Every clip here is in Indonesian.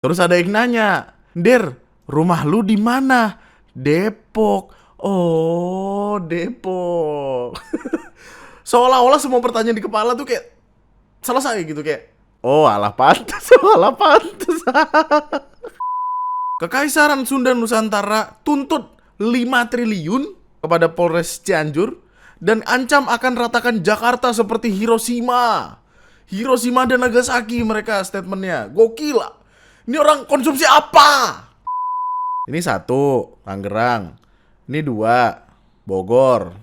Terus ada yang nanya, "Der, rumah lu di mana?" "Depok." "Oh, Depok." Seolah-olah semua pertanyaan di kepala tuh kayak selesai gitu, kayak, "Oh, alah pantes, oh, alah pantes." Kekaisaran Sunda Nusantara tuntut 5 triliun kepada Polres Cianjur dan ancam akan ratakan Jakarta seperti Hiroshima. Hiroshima dan Nagasaki, mereka statementnya. Gokil lah. Ini orang konsumsi apa? Ini 1, Tangerang. Ini 2, Bogor.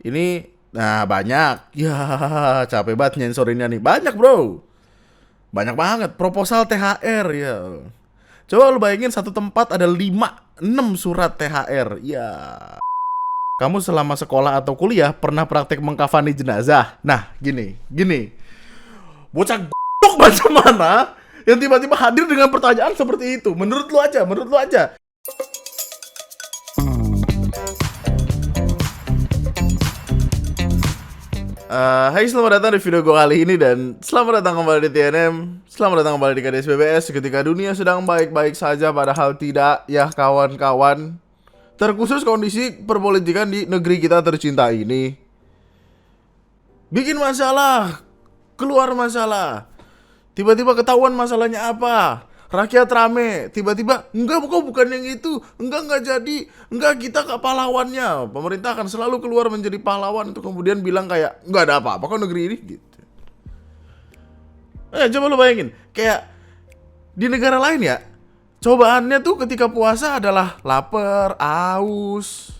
Ini, nah banyak. Ya, capek banget nyensorinnya nih. Banyak bro. Banyak banget. Proposal THR ya. Coba lu bayangin satu tempat ada 5-6 surat THR. Ya. Kamu selama sekolah atau kuliah pernah praktek mengkafani jenazah? Nah, gini. Bocah goblok macam mana yang tiba-tiba hadir dengan pertanyaan seperti itu? Menurut lu aja. Hai, selamat datang di video gue kali ini dan selamat datang kembali di TNM. Selamat datang kembali di KDS BBS. Ketika dunia sedang baik-baik saja, padahal tidak ya kawan-kawan. Terkhusus kondisi perpolitikan di negeri kita tercinta ini. Bikin masalah, keluar masalah. Tiba-tiba ketahuan masalahnya apa. Rakyat rame, tiba-tiba enggak kok bukan yang itu, enggak jadi, enggak kita ke pahlawannya. Pemerintah akan selalu keluar menjadi pahlawan untuk kemudian bilang kayak enggak ada apa-apa kok negeri ini gitu. Coba lu bayangin, kayak di negara lain ya, cobaannya tuh ketika puasa adalah lapar, aus.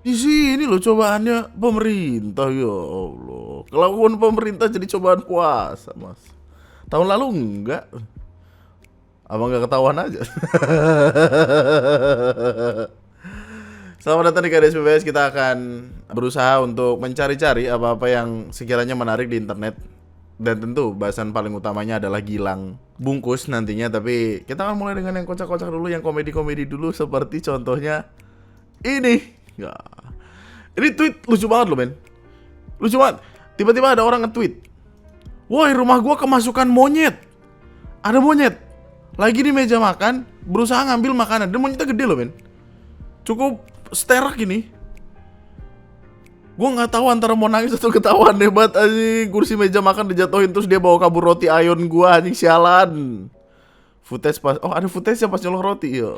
Di sini loh cobaannya pemerintah, ya Allah. Kelakuan pemerintah jadi cobaan puasa, Mas. Tahun lalu enggak. Abang nggak ketahuan aja. Selamat datang di KDS BBS. Kita akan berusaha untuk mencari-cari apa-apa yang sekiranya menarik di internet. Dan tentu bahasan paling utamanya adalah Gilang Bungkus nantinya. Tapi kita akan mulai dengan yang kocak-kocak dulu, yang komedi-komedi dulu. Seperti contohnya ini. Ya. Ini tweet lucu banget loh men. Lucu banget. Tiba-tiba ada orang nge-tweet, "Woi, rumah gua kemasukan monyet." Ada monyet lagi di meja makan, berusaha ngambil makanan. Dan monyetnya gede loh men, cukup sterak gini. Gue nggak tahu antara mau nangis atau ketawa. Hebat anjing, kursi meja makan dijatuhin terus dia bawa kabur roti ayon gue, anjing sialan. Footage pas, oh ada footage pas nyolong roti ya.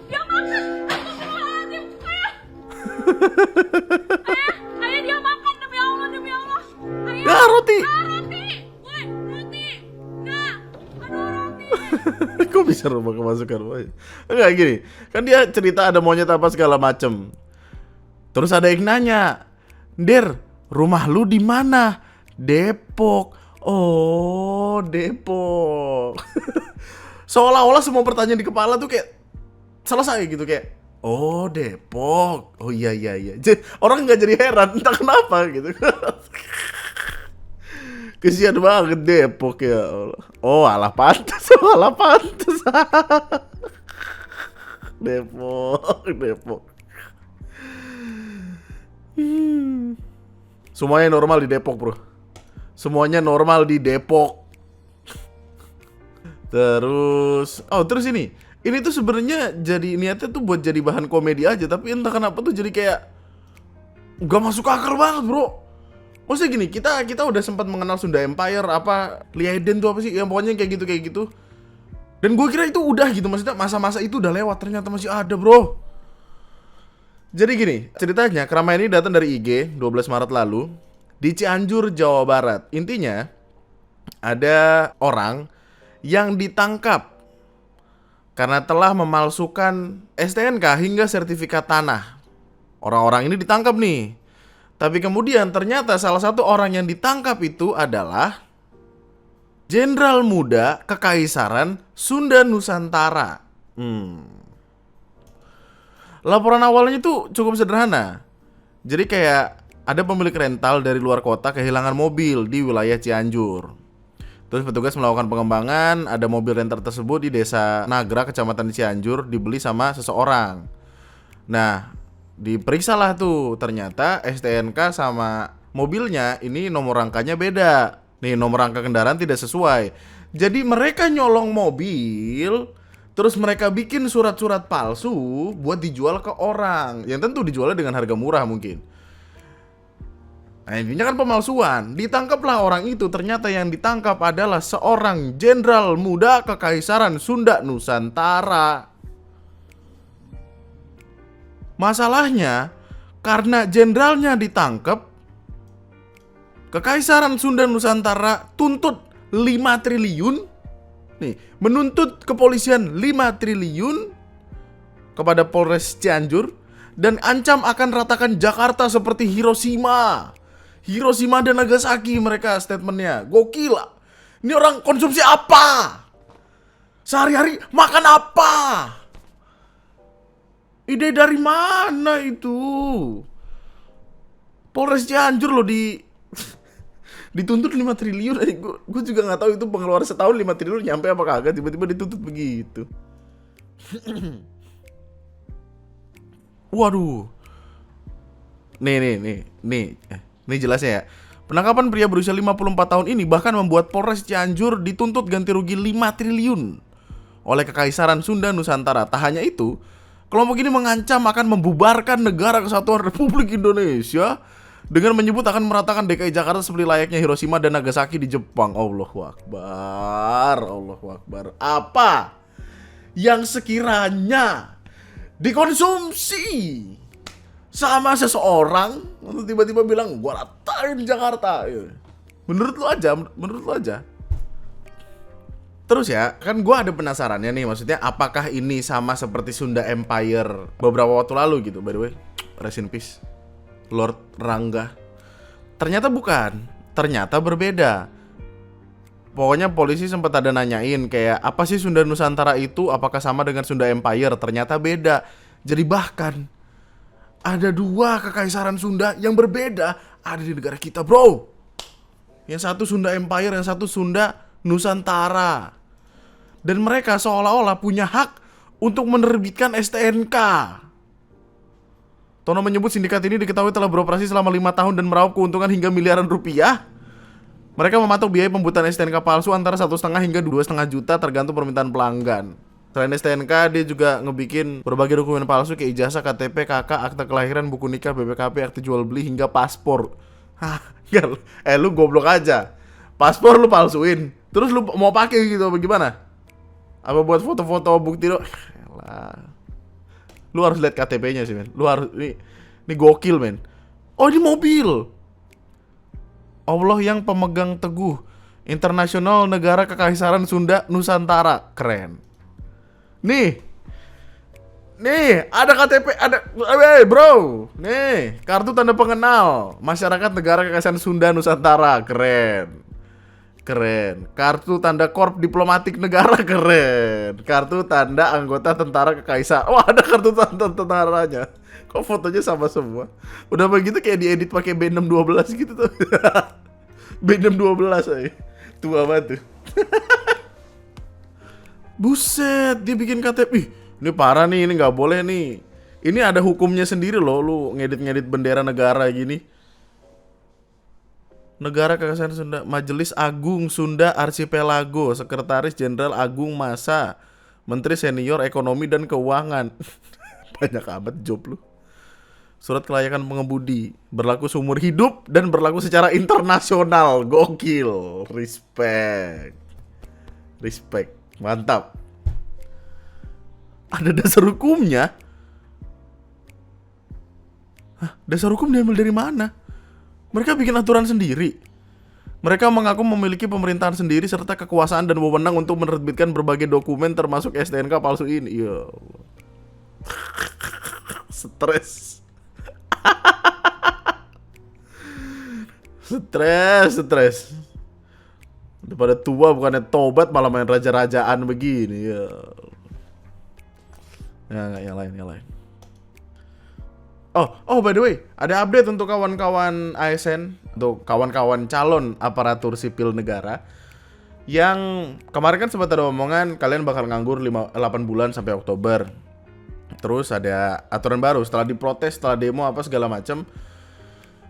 Dia makan, astagfirullahaladzim. Ayah dia makan, demi Allah. Ayah. Ya roti. Roti. Woi, roti. Enggak. Aduh, roti. Kok bisa rumah kemasukan monyet? Enggak gini, kan dia cerita ada monyet apa segala macem. Terus ada yang nanya, "Der, rumah lu di mana?" "Depok." "Oh, Depok." Seolah-olah semua pertanyaan di kepala tuh kayak selesai gitu, kayak, "Oh, Depok. Oh iya. Orang nggak jadi heran, entah kenapa gitu. Kesian banget Depok ya Allah. Oh, alah pantes. Oh, alah pantes. Depok. Semuanya normal di Depok, bro. Semuanya normal di Depok. Terus ini tuh sebenarnya jadi niatnya tuh buat jadi bahan komedi aja, tapi entah kenapa tuh jadi kayak nggak masuk akal banget, bro. Maksudnya gini, kita udah sempat mengenal Sunda Empire, apa Liaiden tuh apa sih, yang pokoknya kayak gitu. Dan gue kira itu udah gitu, maksudnya masa-masa itu udah lewat, ternyata masih ada, bro. Jadi gini, ceritanya keramaian ini datang dari IG 12 Maret lalu di Cianjur, Jawa Barat. Intinya ada orang yang ditangkap karena telah memalsukan STNK hingga sertifikat tanah. Orang-orang ini ditangkap nih. Tapi kemudian ternyata salah satu orang yang ditangkap itu adalah Jenderal Muda Kekaisaran Sunda Nusantara. Laporan awalnya itu cukup sederhana. Jadi kayak ada pemilik rental dari luar kota kehilangan mobil di wilayah Cianjur. Terus petugas melakukan pengembangan, ada mobil rental tersebut di desa Nagra, kecamatan Cianjur, dibeli sama seseorang. Nah, diperiksalah tuh, ternyata STNK sama mobilnya ini nomor rangkanya beda. Nih, nomor rangka kendaraan tidak sesuai. Jadi mereka nyolong mobil, terus mereka bikin surat-surat palsu buat dijual ke orang. Yang tentu dijualnya dengan harga murah mungkin. Nah, intinya kan pemalsuan. Ditangkaplah orang itu. Ternyata yang ditangkap adalah seorang jenderal muda Kekaisaran Sunda Nusantara. Masalahnya, karena jenderalnya ditangkap, Kekaisaran Sunda Nusantara tuntut 5 triliun. Nih, menuntut kepolisian 5 triliun kepada Polres Cianjur dan ancam akan ratakan Jakarta seperti Hiroshima. Hiroshima dan Nagasaki mereka statementnya. Gokil. Ini orang konsumsi apa? Sehari-hari makan apa? Ide dari mana itu? Polres Cianjur loh dituntut 5 triliun. Gue juga nggak tahu itu pengeluaran setahun 5 triliun nyampe apa kagak, tiba-tiba dituntut begitu. Waduh. Nih jelasnya ya. Penangkapan pria berusia 54 tahun ini bahkan membuat Polres Cianjur dituntut ganti rugi 5 triliun oleh Kekaisaran Sunda Nusantara. Tak hanya itu, kelompok ini mengancam akan membubarkan Negara Kesatuan Republik Indonesia dengan menyebut akan meratakan DKI Jakarta seperti layaknya Hiroshima dan Nagasaki di Jepang. Allahu Akbar, Allahu Akbar. Apa yang sekiranya dikonsumsi sama seseorang untuk tiba-tiba bilang gua ratain Jakarta. Menurut lu aja. Terus ya, kan gue ada penasarannya nih, maksudnya apakah ini sama seperti Sunda Empire beberapa waktu lalu gitu. By the way, rest in peace Lord Rangga. Ternyata bukan, ternyata berbeda. Pokoknya polisi sempat ada nanyain kayak apa sih Sunda Nusantara itu, apakah sama dengan Sunda Empire? Ternyata beda. Jadi bahkan ada 2 kekaisaran Sunda yang berbeda ada di negara kita, bro. Yang satu Sunda Empire, yang satu Sunda Nusantara. Dan mereka seolah-olah punya hak untuk menerbitkan STNK. Tono menyebut sindikat ini diketahui telah beroperasi selama 5 tahun dan meraup keuntungan hingga miliaran rupiah. Mereka mematok biaya pembuatan STNK palsu antara 1,5 hingga 2,5 juta tergantung permintaan pelanggan. Selain STNK, dia juga ngebikin berbagai dokumen palsu kayak ijazah, KTP, KK, akta kelahiran, buku nikah, BPKB, akte jual beli, hingga paspor. Hah, lu goblok aja. Paspor lu palsuin, terus lu mau pakai gitu bagaimana? Apa buat foto-foto bukti lo? Lu harus lihat KTP-nya sih, men. Lu harus ini gokil, men. Oh, ini mobil. Allah yang pemegang teguh internasional Negara Kekaisaran Sunda Nusantara. Keren. Nih, ada KTP, ada, bro. Nih, kartu tanda pengenal masyarakat Negara Kekaisaran Sunda Nusantara. Keren. Kartu tanda korp diplomatik negara. Keren. Kartu tanda anggota tentara kekaisaran. Wah, ada kartu tanda tentaranya. Kok fotonya sama semua? Udah begitu kayak diedit pakai B612 gitu tuh. B612 aja. Tua banget tuh. Buset, dia bikin KTP. Ih, ini parah nih, ini nggak boleh nih. Ini ada hukumnya sendiri loh, lu ngedit-ngedit bendera negara gini. Negara Kekaisaran Sunda, Majelis Agung Sunda Archipelago, Sekretaris Jenderal Agung Masa, Menteri Senior Ekonomi dan Keuangan. Banyak amat job lu. Surat kelayakan pengemudi, berlaku seumur hidup dan berlaku secara internasional. Gokil, respect, mantap. Ada dasar hukumnya. Hah, dasar hukum diambil dari mana? Mereka bikin aturan sendiri. Mereka mengaku memiliki pemerintahan sendiri serta kekuasaan dan wewenang untuk menerbitkan berbagai dokumen termasuk STNK palsu ini. Ya Allah. Stres. Stres. Daripada tua bukannya tobat malah main raja-rajaan begini. Ya. Ya enggak, yang lain. Oh, by the way, ada update untuk kawan-kawan ASN, untuk kawan-kawan calon aparatur sipil negara yang kemarin kan sempat ada omongan kalian bakal nganggur 8 bulan sampai Oktober. Terus ada aturan baru setelah diprotes, setelah demo apa segala macam.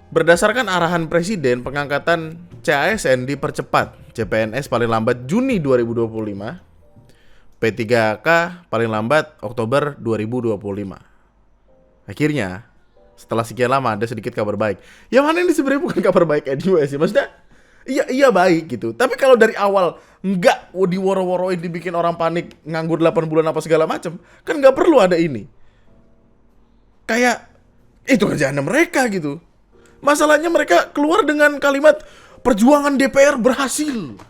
Berdasarkan arahan Presiden, pengangkatan CASN dipercepat. CPNS paling lambat Juni 2025. P3K paling lambat Oktober 2025. Akhirnya, setelah sekian lama ada sedikit kabar baik. Yang mana ini sebenarnya bukan kabar baik anyway sih. Maksudnya, iya baik gitu. Tapi kalau dari awal nggak diworo-woroin, dibikin orang panik, nganggur 8 bulan apa segala macam, kan nggak perlu ada ini. Kayak, itu kerjaan mereka gitu. Masalahnya mereka keluar dengan kalimat perjuangan DPR berhasil.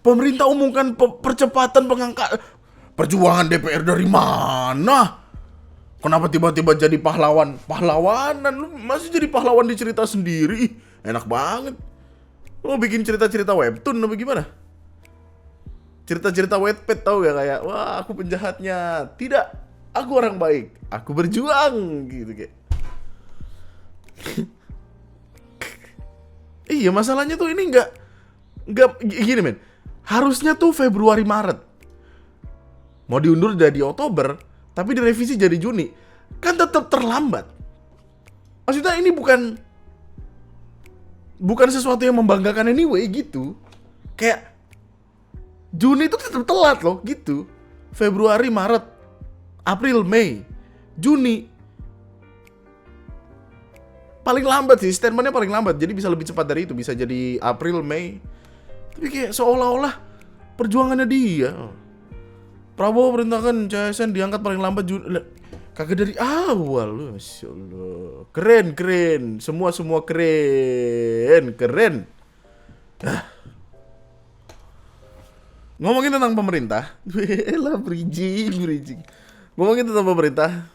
Pemerintah umumkan percepatan pengangkat. Perjuangan DPR dari mana? Kenapa tiba-tiba jadi pahlawan? Pahlawanan? Lu masih jadi pahlawan di cerita sendiri? Enak banget. Lu bikin cerita-cerita webtoon apa gimana? Cerita-cerita Wattpad tau gak? Kayak, wah aku penjahatnya. Tidak, aku orang baik. Aku berjuang gitu kayak. Iya, masalahnya tuh ini nggak gini men. Harusnya tuh Februari Maret. Mau diundur jadi Oktober, tapi direvisi jadi Juni. Kan tetap terlambat. Maksudnya ini bukan sesuatu yang membanggakan anyway gitu. Kayak Juni itu tetap telat loh gitu. Februari, Maret, April, Mei, Juni. Paling lambat sih, statementnya paling lambat. Jadi bisa lebih cepat dari itu, bisa jadi April, Mei. Tapi kayak seolah-olah perjuangannya dia. Prabowo perintahkan CSN diangkat paling lambat Juni. Kagak dari awal. Masya Allah. Keren. Semua keren. Ngomongin tentang pemerintah. Lah bridging. Ngomongin tentang pemerintah.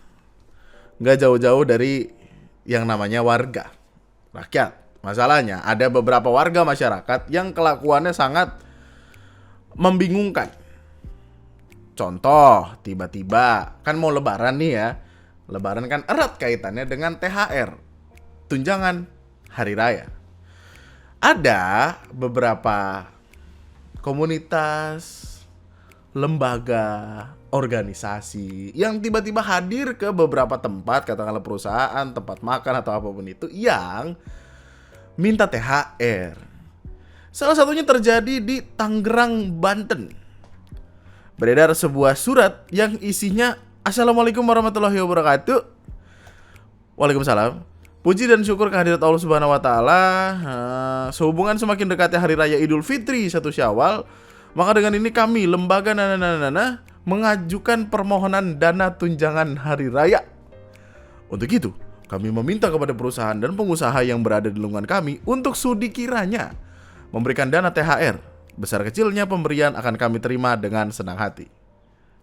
Nggak jauh-jauh dari yang namanya warga, rakyat. Masalahnya ada beberapa warga masyarakat yang kelakuannya sangat membingungkan. Contoh, tiba-tiba kan mau lebaran nih ya. Lebaran kan erat kaitannya dengan THR, tunjangan hari raya. Ada beberapa komunitas, lembaga, organisasi yang tiba-tiba hadir ke beberapa tempat, katakanlah perusahaan, tempat makan atau apapun itu, yang minta THR. Salah satunya terjadi di Tangerang, Banten. Beredar sebuah surat yang isinya Assalamualaikum warahmatullahi wabarakatuh. Waalaikumsalam. Puji dan syukur kehadirat Allah Subhanahu wa taala. Sehubungan semakin dekatnya hari raya Idul Fitri 1 Syawal, maka dengan ini kami lembaga mengajukan permohonan dana tunjangan hari raya. Untuk itu, kami meminta kepada perusahaan dan pengusaha yang berada di lingkungan kami untuk sudi kiranya memberikan dana THR. Besar kecilnya pemberian akan kami terima dengan senang hati.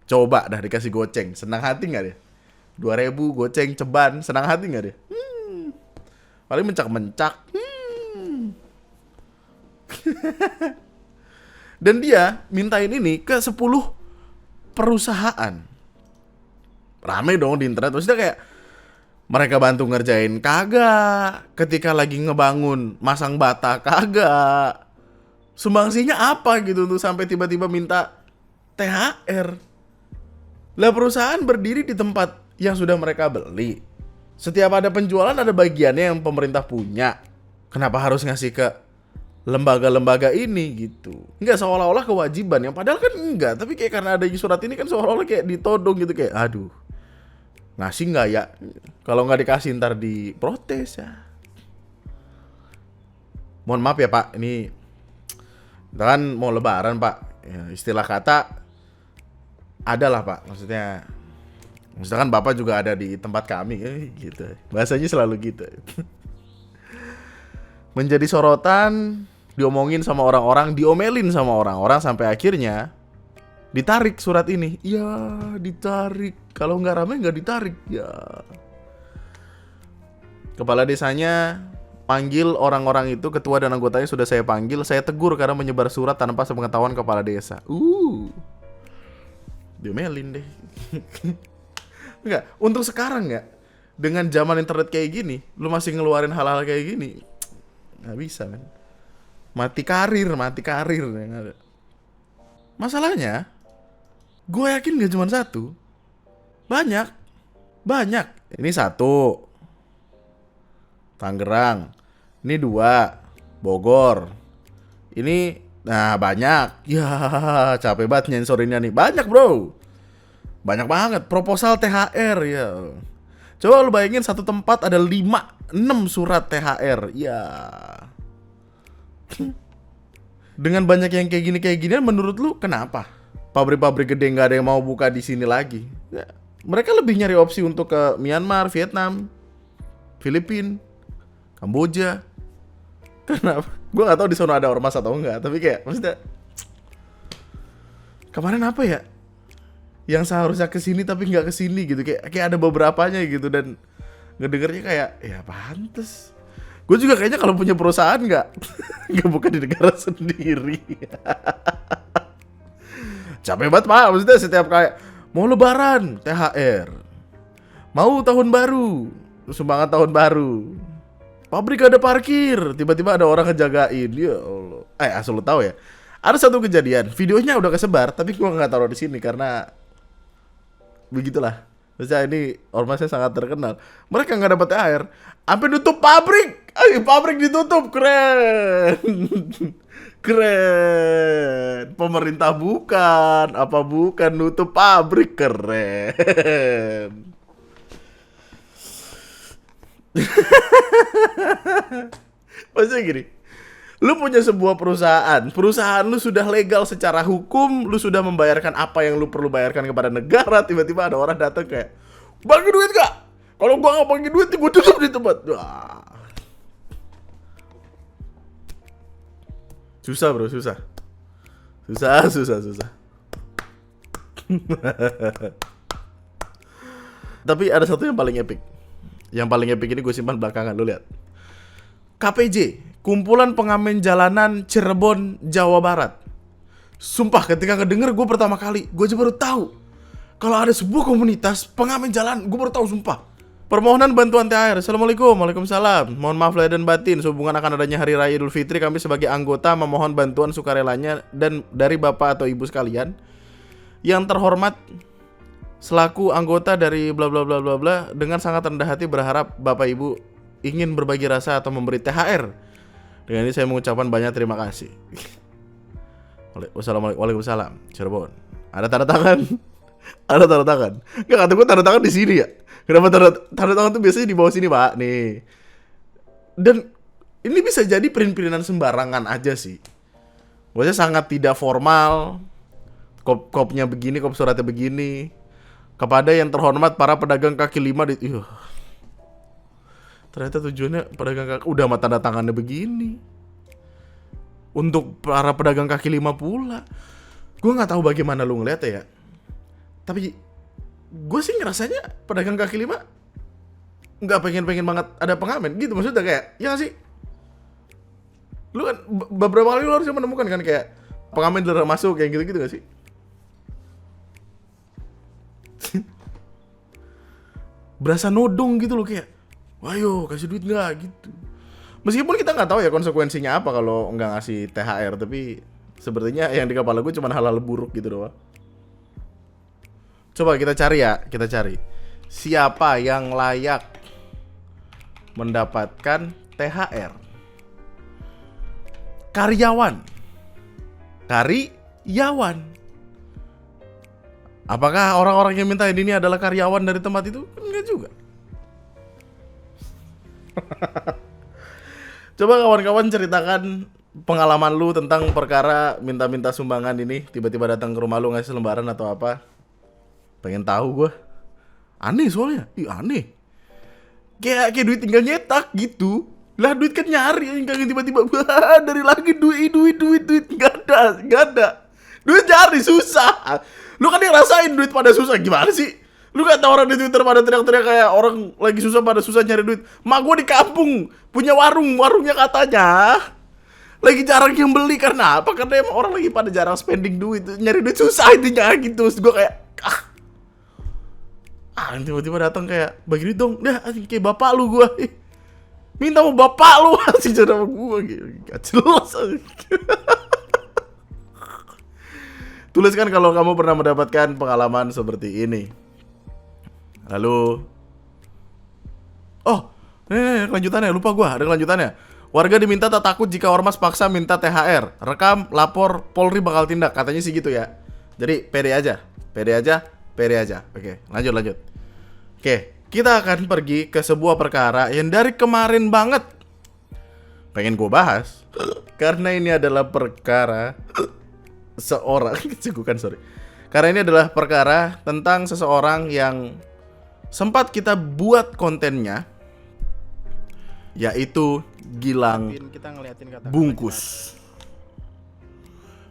Coba dah dikasih goceng, senang hati gak dia? 2.000 goceng ceban, senang hati gak dia? Paling mencak-mencak. Dan dia mintain ini ke 10 perusahaan. Rame dong di internet. Maksudnya kayak mereka bantu ngerjain kagak, ketika lagi ngebangun masang bata kagak, sumbangsinya apa gitu tuh sampai tiba-tiba minta THR. Lah perusahaan berdiri di tempat yang sudah mereka beli. Setiap ada penjualan ada bagiannya yang pemerintah punya. Kenapa harus ngasih ke lembaga-lembaga ini gitu? Enggak seolah-olah kewajiban, yang padahal kan enggak. Tapi kayak karena ada surat ini kan seolah-olah kayak ditodong gitu, kayak aduh, ngasih nggak ya? Kalau nggak dikasih ntar diprotes ya. Mohon maaf ya Pak, ini kita kan mau lebaran Pak ya, istilah kata adalah Pak, maksudnya kan Bapak juga ada di tempat kami gitu. Bahasanya selalu gitu. Menjadi sorotan, diomongin sama orang-orang, diomelin sama orang-orang, sampai akhirnya ditarik surat ini. Ya ditarik. Kalau nggak ramai nggak ditarik ya. Kepala desanya panggil orang-orang itu, ketua dan anggotanya sudah saya panggil. Saya tegur karena menyebar surat tanpa sepengetahuan kepala desa. Diomelin deh. Enggak, untuk sekarang nggak, dengan zaman internet kayak gini, lu masih ngeluarin hal-hal kayak gini, nggak bisa kan? Mati karir yang ada. Masalahnya, gue yakin gak cuma satu, banyak. Ini satu, Tangerang. Ini 2 Bogor. Ini nah banyak. Ya capek banget nyensorinnya nih. Banyak bro. Banyak banget. Proposal THR ya. Coba lu bayangin satu tempat ada 5-6 surat THR. Ya. Dengan banyak yang kayak gini menurut lu kenapa pabrik-pabrik gede nggak ada yang mau buka di sini lagi? Ya, mereka lebih nyari opsi untuk ke Myanmar, Vietnam, Filipina, Kamboja. Kenapa? Gue nggak tahu di sana ada ormas atau enggak, tapi kayak maksudnya kemarin apa ya? Yang seharusnya kesini tapi nggak kesini gitu, kayak ada beberapanya gitu dan ngedengernya kayak ya pantes. Gue juga kayaknya kalau punya perusahaan nggak buka di negara sendiri. Capek banget pak, maksudnya setiap kayak mau lebaran THR, mau tahun baru sumbangan tahun baru, pabrik ada parkir, tiba-tiba ada orang ngejagain. Ya Allah. Asal lu tahu ya, ada satu kejadian, videonya udah kesebar, tapi gua nggak taruh di sini karena begitulah. Maksudnya ini ormasnya sangat terkenal. Mereka nggak dapat THR, sampai nutup pabrik. Pabrik ditutup, keren. Keren. Pemerintah bukan, apa bukan nutup pabrik, keren. Maksudnya gini, lu punya sebuah perusahaan lu sudah legal secara hukum, lu sudah membayarkan apa yang lu perlu bayarkan kepada negara, tiba-tiba ada orang datang kayak, bagi duit gak? Kalau gua gak bagi duit, gua tutup di tempat. Wah. Susah bro, susah. Tapi ada satu yang paling epic. Yang paling epic ini gue simpan belakangan, lu lihat. KPJ, Kumpulan Pengamen Jalanan Cirebon, Jawa Barat. Sumpah ketika ngedenger gue pertama kali, gue aja baru tahu kalau ada sebuah komunitas pengamen jalan, gue baru tahu sumpah. Permohonan bantuan THR. Assalamualaikum, waalaikumsalam. Mohon maaf lahir dan batin, sehubungan akan adanya Hari Raya Idul Fitri, kami sebagai anggota memohon bantuan sukarelanya dan dari bapak atau ibu sekalian yang terhormat selaku anggota dari bla bla bla bla bla, dengan sangat rendah hati berharap bapak ibu ingin berbagi rasa atau memberi THR. Dengan ini saya mengucapkan banyak terima kasih. Waalaikumsalam. Cirebon. Ada tanda tangan. Ada tanda tangan. Enggak, kata gue tanda tangan di sini ya. Kenapa tanda tangan tuh biasanya di bawah sini, Pak? Nih. Dan ini bisa jadi print-printan sembarangan aja sih. Maksudnya sangat tidak formal. Kopnya begini, kop suratnya begini. Kepada yang terhormat para pedagang kaki lima di ternyata tujuannya pedagang kaki, udah sama tanda tangannya begini. Untuk para pedagang kaki lima pula. Gue nggak tahu bagaimana lu ngeliatnya ya. Tapi gue sih ngerasanya pedagang kaki lima nggak pengen banget ada pengamen gitu, maksudnya kayak ya gak sih. Lu kan beberapa kali lu harusnya menemukan kan kayak pengamen dilarang masuk kayak gitu gak sih. Berasa nodong gitu loh, kayak ayo kasih duit nggak gitu. Meskipun kita nggak tahu ya konsekuensinya apa kalau nggak ngasih THR, tapi sepertinya yang di kepala gue cuma hal-hal buruk gitu doang. Coba kita cari siapa yang layak mendapatkan THR. Karyawan. Apakah orang-orang yang minta ini adalah karyawan dari tempat itu? Enggak juga. Coba kawan-kawan ceritakan pengalaman lu tentang perkara minta-minta sumbangan ini, tiba-tiba datang ke rumah lu ngasih lembaran atau apa. Pengen tahu gue. Aneh soalnya. Aneh. Kayak duit tinggal nyetak gitu. Lah duit kan nyari, yang tiba-tiba dari lagi duit. Gak ada. Duit nyari susah. Lu kan yang rasain duit pada susah, gimana sih? Lu gak tau orang di Twitter pada teriak-teriak kayak orang lagi susah pada susah nyari duit. Mak gue di kampung punya warungnya katanya lagi jarang yang beli. Karena apa? Karena emang orang lagi pada jarang spending duit, nyari duit susah intinya gitu. Terus gue kayak tiba-tiba datang kayak bagi duit dong. Dah kayak bapak lu gue. Minta mau bapak lu kasih sama gue gitu. Gak jelas. Tuliskan kalau kamu pernah mendapatkan pengalaman seperti ini. Lalu nih kelanjutannya, lupa gue, ada kelanjutannya. Warga diminta tak takut jika ormas paksa minta THR. Rekam, lapor, Polri bakal tindak. Katanya sih gitu ya. Jadi pede aja. Pede aja, pede aja. Oke, lanjut. Oke, kita akan pergi ke sebuah perkara yang dari kemarin banget pengen gue bahas. Karena ini adalah perkara seorang cegukan, sorry. Karena ini adalah perkara tentang seseorang yang sempat kita buat kontennya, yaitu Gilang Bungkus.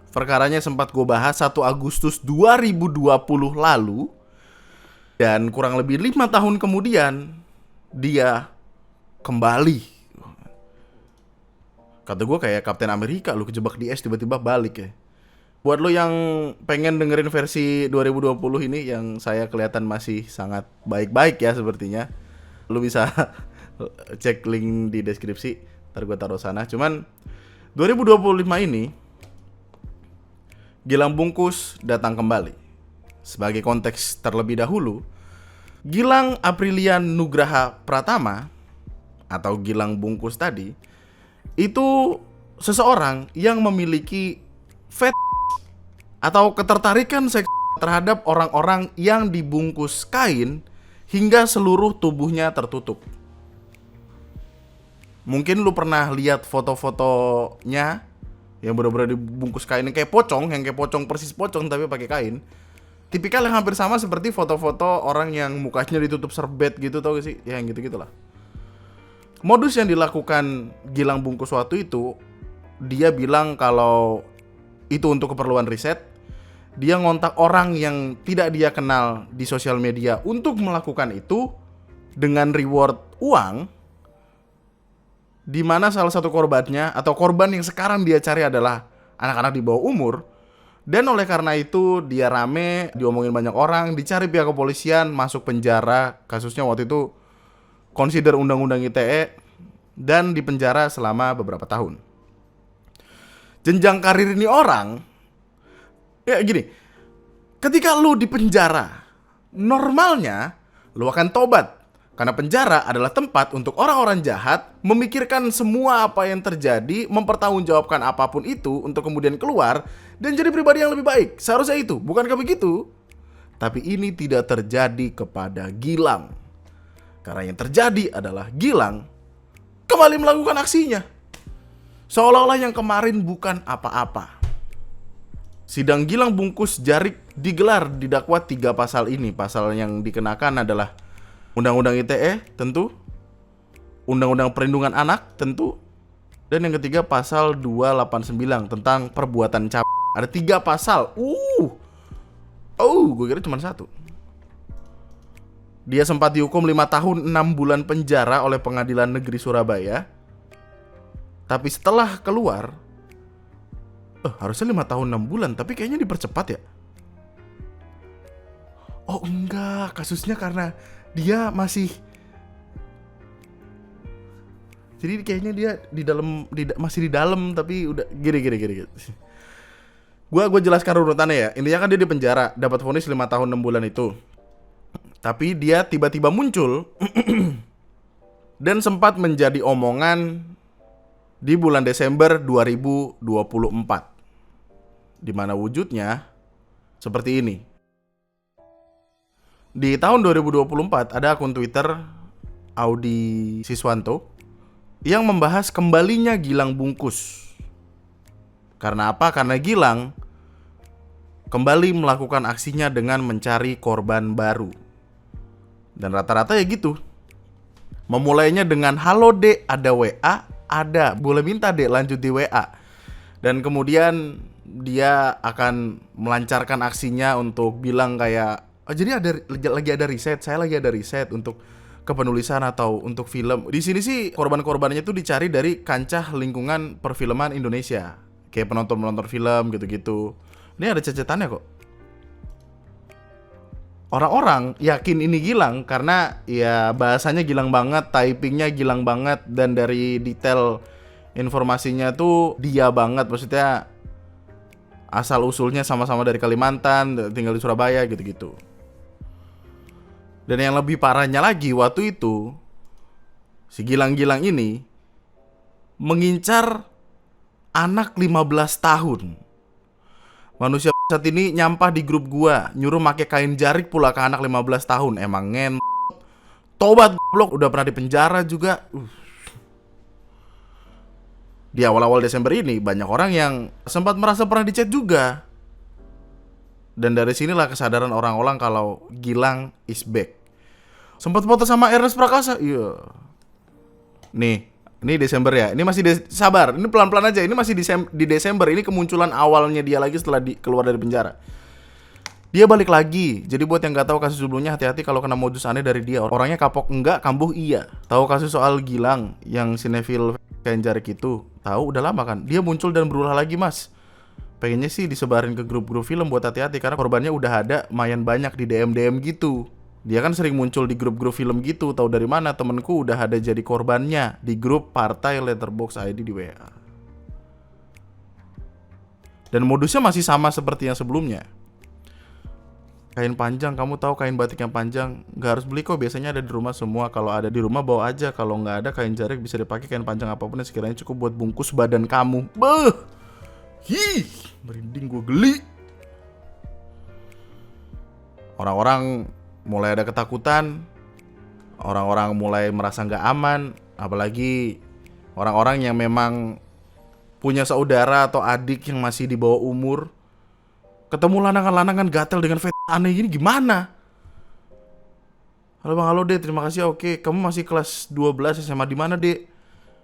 Perkaranya sempat gue bahas 1 Agustus 2020 lalu. Dan kurang lebih 5 tahun kemudian dia kembali. Kata gue kayak Kapten Amerika, lu kejebak di es tiba-tiba balik ya. Buat lo yang pengen dengerin versi 2020 ini yang saya kelihatan masih sangat baik-baik ya sepertinya, lu bisa cek link di deskripsi, ntar gue taruh sana. Cuman 2025 ini Gilang Bungkus datang kembali. Sebagai konteks terlebih dahulu, Gilang Aprilian Nugraha Pratama atau Gilang Bungkus tadi itu seseorang yang memiliki atau ketertarikan seks terhadap orang-orang yang dibungkus kain hingga seluruh tubuhnya tertutup. Mungkin lu pernah lihat foto-fotonya yang benar-benar dibungkus kain yang kayak pocong persis pocong tapi pakai kain. Tipikal yang hampir sama seperti foto-foto orang yang mukanya ditutup serbet gitu, tau gak sih? Ya yang gitu-gitulah. Modus yang dilakukan Gilang Bungkus waktu itu, dia bilang kalau itu untuk keperluan riset. Dia ngontak orang yang tidak dia kenal di sosial media untuk melakukan itu dengan reward uang, di mana salah satu korbannya atau korban yang sekarang dia cari adalah anak-anak di bawah umur. Dan oleh karena itu dia rame, diomongin banyak orang, dicari pihak kepolisian, masuk penjara. Kasusnya waktu itu consider undang-undang ITE dan dipenjara selama beberapa tahun. Jenjang karir ini orang, ya gini, ketika lu di penjara, normalnya lu akan tobat. Karena penjara adalah tempat untuk orang-orang jahat memikirkan semua apa yang terjadi, mempertanggungjawabkan apapun itu untuk kemudian keluar dan jadi pribadi yang lebih baik. Seharusnya itu, bukankah begitu? Tapi ini tidak terjadi kepada Gilang. Karena yang terjadi adalah Gilang kembali melakukan aksinya. Seolah-olah yang kemarin bukan apa-apa. Sidang Gilang Bungkus Jarik digelar didakwa 3 pasal ini. Pasal yang dikenakan adalah Undang-Undang ITE tentu, Undang-Undang Perlindungan Anak tentu, dan yang ketiga pasal 289 tentang perbuatan cap. Ada 3 pasal. Gue kira cuma 1. Dia sempat dihukum 5 tahun 6 bulan penjara oleh Pengadilan Negeri Surabaya. Tapi setelah keluar, harusnya 5 tahun 6 bulan, tapi kayaknya dipercepat ya. Oh enggak, kasusnya karena dia masih, jadi kayaknya dia masih di dalam tapi udah gini. Gua jelaskan urutannya ya. Intinya kan dia di penjara, dapat vonis 5 tahun 6 bulan itu. Tapi dia tiba-tiba muncul dan sempat menjadi omongan di bulan Desember 2024. Di mana wujudnya seperti ini. Di tahun 2024 ada akun Twitter Audi Siswanto yang membahas kembalinya Gilang Bungkus. Karena apa? Karena Gilang kembali melakukan aksinya dengan mencari korban baru. Dan rata-rata ya gitu. Memulainya dengan halo dek, ada WA, ada, boleh minta dek lanjut di WA. Dan kemudian dia akan melancarkan aksinya untuk bilang kayak, jadi lagi ada riset, saya lagi ada riset untuk kepenulisan atau untuk film. Di sini sih korban-korbannya tuh dicari dari kancah lingkungan perfilman Indonesia. Kayak penonton-penonton film gitu-gitu. Ini ada cecetannya kok. Orang-orang yakin ini Gilang karena ya bahasanya Gilang banget, typingnya Gilang banget, dan dari detail informasinya tuh dia banget. Maksudnya asal usulnya sama-sama dari Kalimantan, tinggal di Surabaya gitu-gitu. Dan yang lebih parahnya lagi, waktu itu si Gilang-Gilang ini mengincar anak 15 tahun. Manusia saat ini nyampah di grup gua, nyuruh make kain jarik pula ke anak 15 tahun. Emang tobat goblok, udah pernah dipenjara juga. Di awal-awal Desember ini banyak orang yang sempat merasa pernah dicet juga. Dan dari sinilah kesadaran orang-orang kalau Gilang is back. Sempat foto sama Ernest Prakasa. Iya. Nih, ini Desember ya. Ini masih sabar. Ini pelan-pelan aja. Ini masih di Desember. Ini kemunculan awalnya dia lagi setelah keluar dari penjara. Dia balik lagi. Jadi buat yang nggak tahu kasus sebelumnya, hati-hati kalau kena modus aneh dari dia. Orangnya kapok enggak, kambuh iya. Tahu kasus soal Gilang yang sinefil kain jarik itu? Tahu udah lama kan? Dia muncul dan berulah lagi, Mas. Pengennya sih disebarin ke grup-grup film buat hati-hati karena korbannya udah ada lumayan banyak di DM gitu. Dia kan sering muncul di grup-grup film gitu. Tahu dari mana? Temenku udah ada jadi korbannya di grup partai Letterboxd ID di WA. Dan modusnya masih sama seperti yang sebelumnya. Kain panjang, kamu tahu kain batik yang panjang nggak harus beli kok, biasanya ada di rumah semua. Kalau ada di rumah bawa aja, kalau nggak ada kain jarik bisa dipakai kain panjang apapun yang sekiranya cukup buat bungkus badan kamu. Beuh! Hih, merinding gue geli. Orang-orang mulai ada ketakutan. Orang-orang mulai merasa nggak aman. Apalagi orang-orang yang memang punya saudara atau adik yang masih di bawah umur. Ketemu lanangan-lanangan gatel dengan aneh gini gimana? Halo bang, halo dek, terima kasih. Oke, kamu masih kelas 12 SMA di mana dek?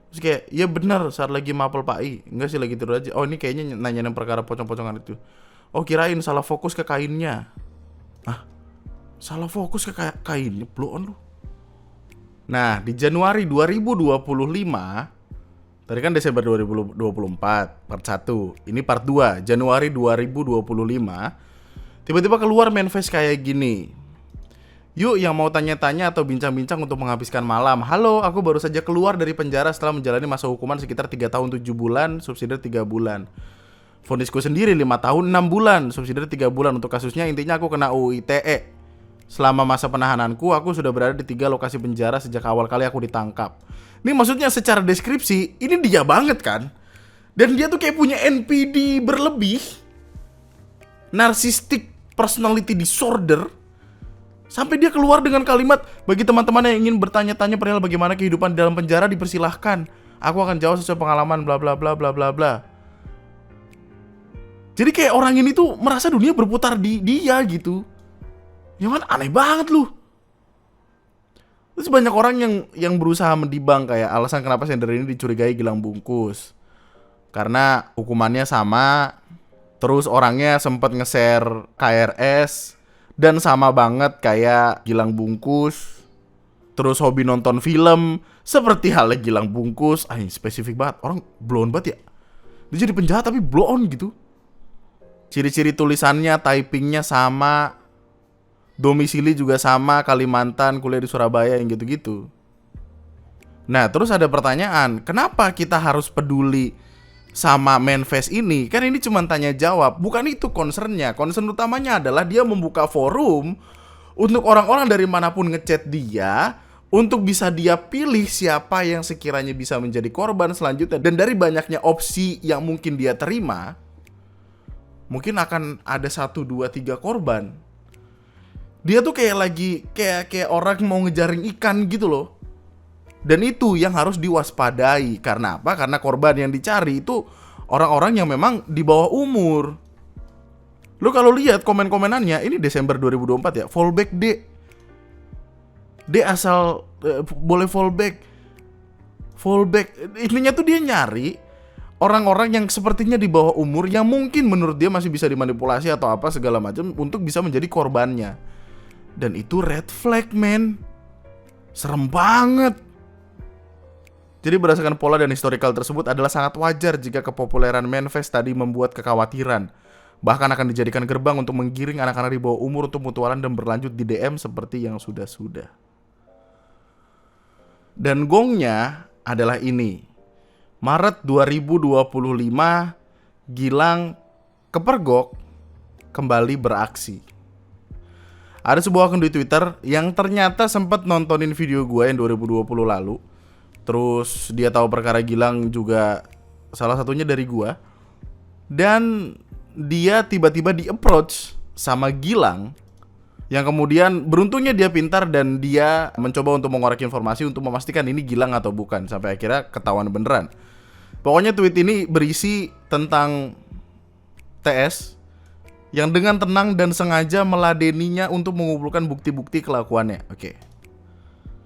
Terus kayak, iya benar, saat lagi mapel Pak I. Enggak sih, lagi tidur aja. Oh ini kayaknya nanyain perkara pocong-pocongan itu. Oh kirain salah fokus ke kainnya. Hah? Salah fokus ke kainnya? Blow on lu. Nah di Januari 2025, tadi kan Desember 2024 part 1, ini part 2 Januari 2025. Tiba-tiba keluar manifest kayak gini. Yuk yang mau tanya-tanya atau bincang-bincang untuk menghabiskan malam. Halo, aku baru saja keluar dari penjara setelah menjalani masa hukuman sekitar 3 tahun 7 bulan, subsidiar 3 bulan. Vonisku sendiri 5 tahun 6 bulan, subsidiar 3 bulan. Untuk kasusnya intinya aku kena UU ITE. Selama masa penahananku, aku sudah berada di 3 lokasi penjara sejak awal kali aku ditangkap. Ini maksudnya secara deskripsi, ini dia banget kan? Dan dia tuh kayak punya NPD berlebih, narcissistic personality disorder. Sampai dia keluar dengan kalimat, bagi teman-teman yang ingin bertanya-tanya perihal bagaimana kehidupan di dalam penjara dipersilahkan. Aku akan jawab sesuai pengalaman bla bla bla bla bla bla. Jadi kayak orang ini tuh merasa dunia berputar di dia gitu. Ya kan aneh banget lu. Terus banyak orang yang berusaha mendibang kayak alasan kenapa sender ini dicurigai Gilang bungkus. Karena hukumannya sama, terus orangnya sempat nge-share KRS dan sama banget kayak Gilang bungkus. Terus hobi nonton film seperti halnya Gilang bungkus. Spesifik banget. Orang blow on banget ya. Dia jadi penjahat tapi blow on gitu. Ciri-ciri tulisannya, typingnya sama, domisili juga sama, Kalimantan, kuliah di Surabaya, yang gitu-gitu. Nah terus ada pertanyaan, kenapa kita harus peduli sama manifest ini? Kan ini cuma tanya jawab. Bukan itu concernnya. Concern utamanya adalah dia membuka forum untuk orang-orang dari manapun ngechat dia, untuk bisa dia pilih siapa yang sekiranya bisa menjadi korban selanjutnya. Dan dari banyaknya opsi yang mungkin dia terima, mungkin akan ada 1, 2, 3 korban. Dia tuh kayak lagi kayak orang mau ngejaring ikan gitu loh. Dan itu yang harus diwaspadai. Karena apa? Karena korban yang dicari itu orang-orang yang memang di bawah umur. Lo kalau lihat komen-komenannya, ini Desember 2024 ya, fallback D. D asal boleh fallback. Intinya tuh dia nyari orang-orang yang sepertinya di bawah umur yang mungkin menurut dia masih bisa dimanipulasi atau apa segala macam untuk bisa menjadi korbannya. Dan itu red flag, men. Serem banget. Jadi berdasarkan pola dan historical tersebut adalah sangat wajar jika kepopuleran manifest tadi membuat kekhawatiran. Bahkan akan dijadikan gerbang untuk menggiring anak-anak di bawah umur untuk mutualan dan berlanjut di DM seperti yang sudah-sudah. Dan gongnya adalah ini. Maret 2025, Gilang kepergok kembali beraksi. Ada sebuah akun di Twitter yang ternyata sempat nontonin video gue yang 2020 lalu. Terus dia tahu perkara Gilang juga salah satunya dari gua. Dan dia tiba-tiba di-approach sama Gilang, yang kemudian beruntungnya dia pintar dan dia mencoba untuk mengorek informasi untuk memastikan ini Gilang atau bukan. Sampai akhirnya ketahuan beneran. Pokoknya tweet ini berisi tentang TS yang dengan tenang dan sengaja meladeninya untuk mengumpulkan bukti-bukti kelakuannya. Oke.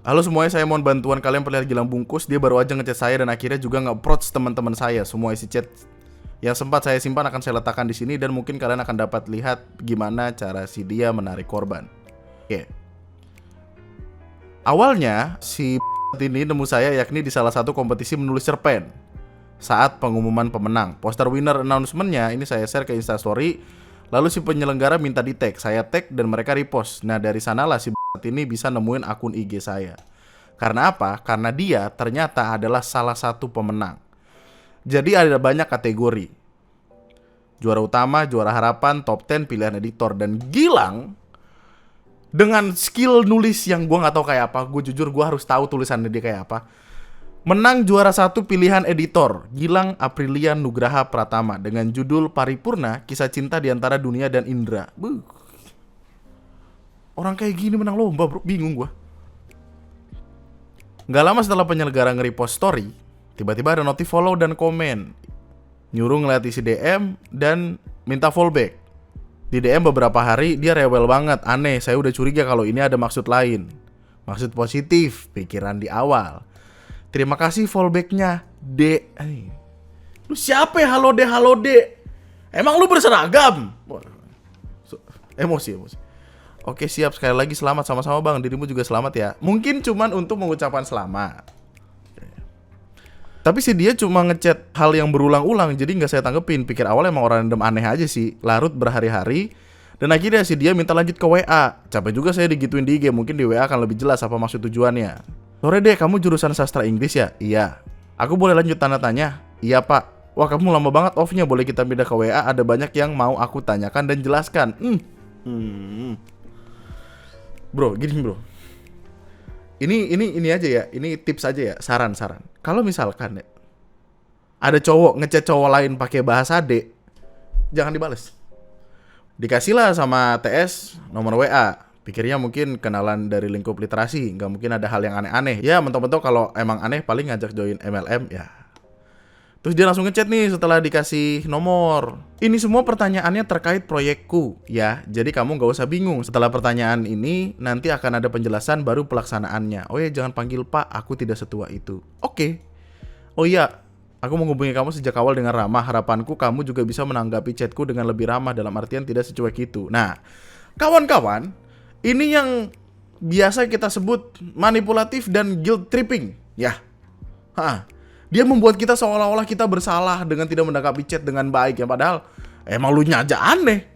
Halo semuanya, saya mohon bantuan kalian perlihat Gilang bungkus. Dia baru aja ngechat saya dan akhirnya juga nge-approach teman-teman saya. Semua isi chat yang sempat saya simpan akan saya letakkan di sini dan mungkin kalian akan dapat lihat gimana cara si dia menarik korban. Oke. Awalnya si ini nemu saya yakni di salah satu kompetisi menulis cerpen. Saat pengumuman pemenang, poster winner announcement-nya ini saya share ke Instastory. Lalu si penyelenggara minta di tag, saya tag dan mereka repost. Nah dari sanalah si ini bisa nemuin akun IG saya. Karena apa? Karena dia ternyata adalah salah satu pemenang. Jadi ada banyak kategori. Juara utama, juara harapan, top 10, pilihan editor. Dan Gilang dengan skill nulis yang gue gak tahu kayak apa, gue jujur gue harus tahu tulisannya dia kayak apa, menang juara 1 pilihan editor. Gilang Aprilian Nugraha Pratama dengan judul Paripurna, Kisah Cinta di Antara Dunia dan Indra. Orang kayak gini menang lomba bro, bingung gua. Gak lama setelah penyelenggara nge-repost story, tiba-tiba ada notif follow dan komen, nyuruh ngeliat isi DM dan minta fallback. Di DM beberapa hari dia rewel banget, aneh, saya udah curiga kalau ini ada maksud lain. Maksud positif, pikiran di awal. Terima kasih fallbacknya, D. Lu siapa ya halo D? Emang lu berseragam? Emosi. Oke siap, sekali lagi selamat sama-sama bang. Dirimu juga selamat ya. Mungkin cuman untuk mengucapkan selamat. Tapi sih dia cuma ngechat hal yang berulang-ulang, jadi gak saya tanggepin. Pikir awal emang orang random aneh aja sih. Larut berhari-hari. Dan akhirnya sih dia minta lanjut ke WA. Capek juga saya digituin di IG. Mungkin di WA akan lebih jelas apa maksud tujuannya. Sore deh, kamu jurusan sastra Inggris ya? Iya. Aku boleh lanjut tanda tanya? Iya pak. Wah kamu lama banget off-nya, boleh kita pindah ke WA. Ada banyak yang mau aku tanyakan dan jelaskan. Bro, gini bro. Ini aja ya. Ini tips aja ya. Saran. Kalau misalkan ya, ada cowok ngechat cowok lain pakai bahasa D, jangan dibales. Dikasihlah sama TS nomor WA. Pikirnya mungkin kenalan dari lingkup literasi, nggak mungkin ada hal yang aneh-aneh. Ya mentok-mentok kalau emang aneh paling ngajak join MLM ya. Terus dia langsung ngechat nih setelah dikasih nomor. Ini semua pertanyaannya terkait proyekku ya. Jadi kamu nggak usah bingung. Setelah pertanyaan ini nanti akan ada penjelasan baru pelaksanaannya. Oh ya jangan panggil Pak, aku tidak setua itu. Oke. Oh iya, aku menghubungi kamu sejak awal dengan ramah. Harapanku kamu juga bisa menanggapi chatku dengan lebih ramah, dalam artian tidak secuek itu. Nah, kawan-kawan, ini yang biasa kita sebut manipulatif dan guilt tripping, ya. Dia membuat kita seolah-olah kita bersalah dengan tidak menanggapi chat dengan baik, ya padahal emang lu nya aja aneh.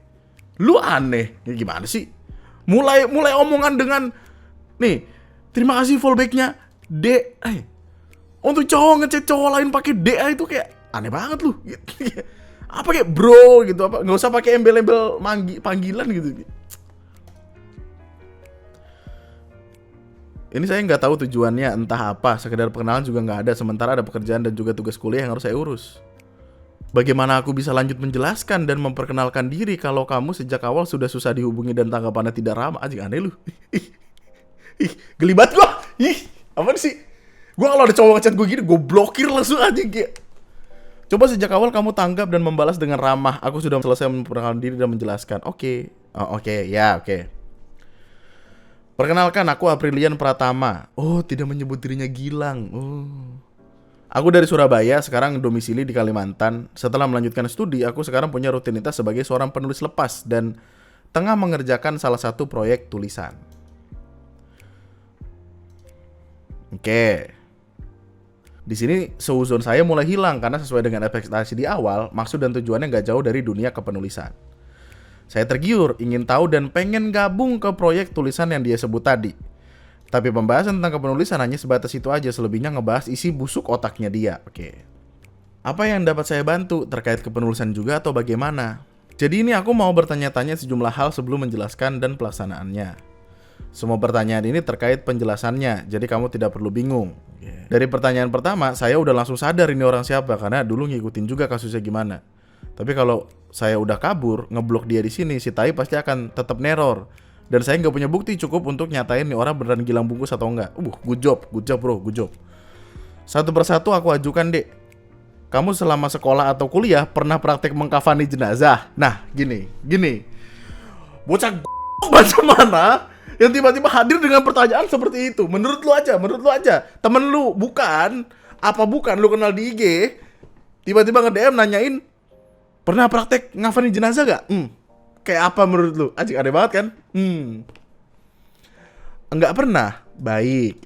Lu aneh. Ya gimana sih? Mulai omongan dengan nih, terima kasih fallbacknya D. Untuk cowok ngechat cowok lain pakai D itu kayak aneh banget lu. Apa kayak bro gitu, apa nggak usah pakai embel-embel panggilan gitu. Ini saya nggak tahu tujuannya, entah apa, sekedar perkenalan juga nggak ada, sementara ada pekerjaan dan juga tugas kuliah yang harus saya urus. Bagaimana aku bisa lanjut menjelaskan dan memperkenalkan diri kalau kamu sejak awal sudah susah dihubungi dan tanggapannya tidak ramah? Anjing aneh lu. Gelibat gua. Apa sih? Gua kalau ada cowok ngechat gue gini, gue blokir langsung aja kayak. Coba sejak awal kamu tanggap dan membalas dengan ramah. Aku sudah selesai memperkenalkan diri dan menjelaskan. Oke. Perkenalkan, aku Aprilian Pratama. Oh, tidak menyebut dirinya Gilang. Oh. Aku dari Surabaya, sekarang domisili di Kalimantan. Setelah melanjutkan studi, aku sekarang punya rutinitas sebagai seorang penulis lepas dan tengah mengerjakan salah satu proyek tulisan. Oke. Di sini seuzon saya mulai hilang karena sesuai dengan ekspektasi di awal, maksud dan tujuannya nggak jauh dari dunia kepenulisan. Saya tergiur, ingin tahu dan pengen gabung ke proyek tulisan yang dia sebut tadi. Tapi pembahasan tentang kepenulisan hanya sebatas itu aja, selebihnya ngebahas isi busuk otaknya dia. Oke. Apa yang dapat saya bantu terkait kepenulisan juga atau bagaimana? Jadi ini aku mau bertanya-tanya sejumlah hal sebelum menjelaskan dan pelaksanaannya. Semua pertanyaan ini terkait penjelasannya, jadi kamu tidak perlu bingung. Dari pertanyaan pertama, saya udah langsung sadar ini orang siapa karena dulu ngikutin juga kasusnya gimana. Tapi kalau saya udah kabur, ngeblok dia di sini, si Tai pasti akan tetap neror. Dan saya nggak punya bukti cukup untuk nyatain nih orang beneran Gilang Bungkus atau enggak. Good job bro, good job. Satu persatu aku ajukan, Dek. Kamu selama sekolah atau kuliah pernah praktek mengkafani jenazah? Nah, gini. Bocah macam mana yang tiba-tiba hadir dengan pertanyaan seperti itu? Menurut lu aja. Temen lu bukan lu kenal di IG, tiba-tiba nge-DM nanyain pernah praktek ngafani jenazah gak? Kayak apa menurut lu? Anjing aneh banget kan? Enggak pernah. Baik.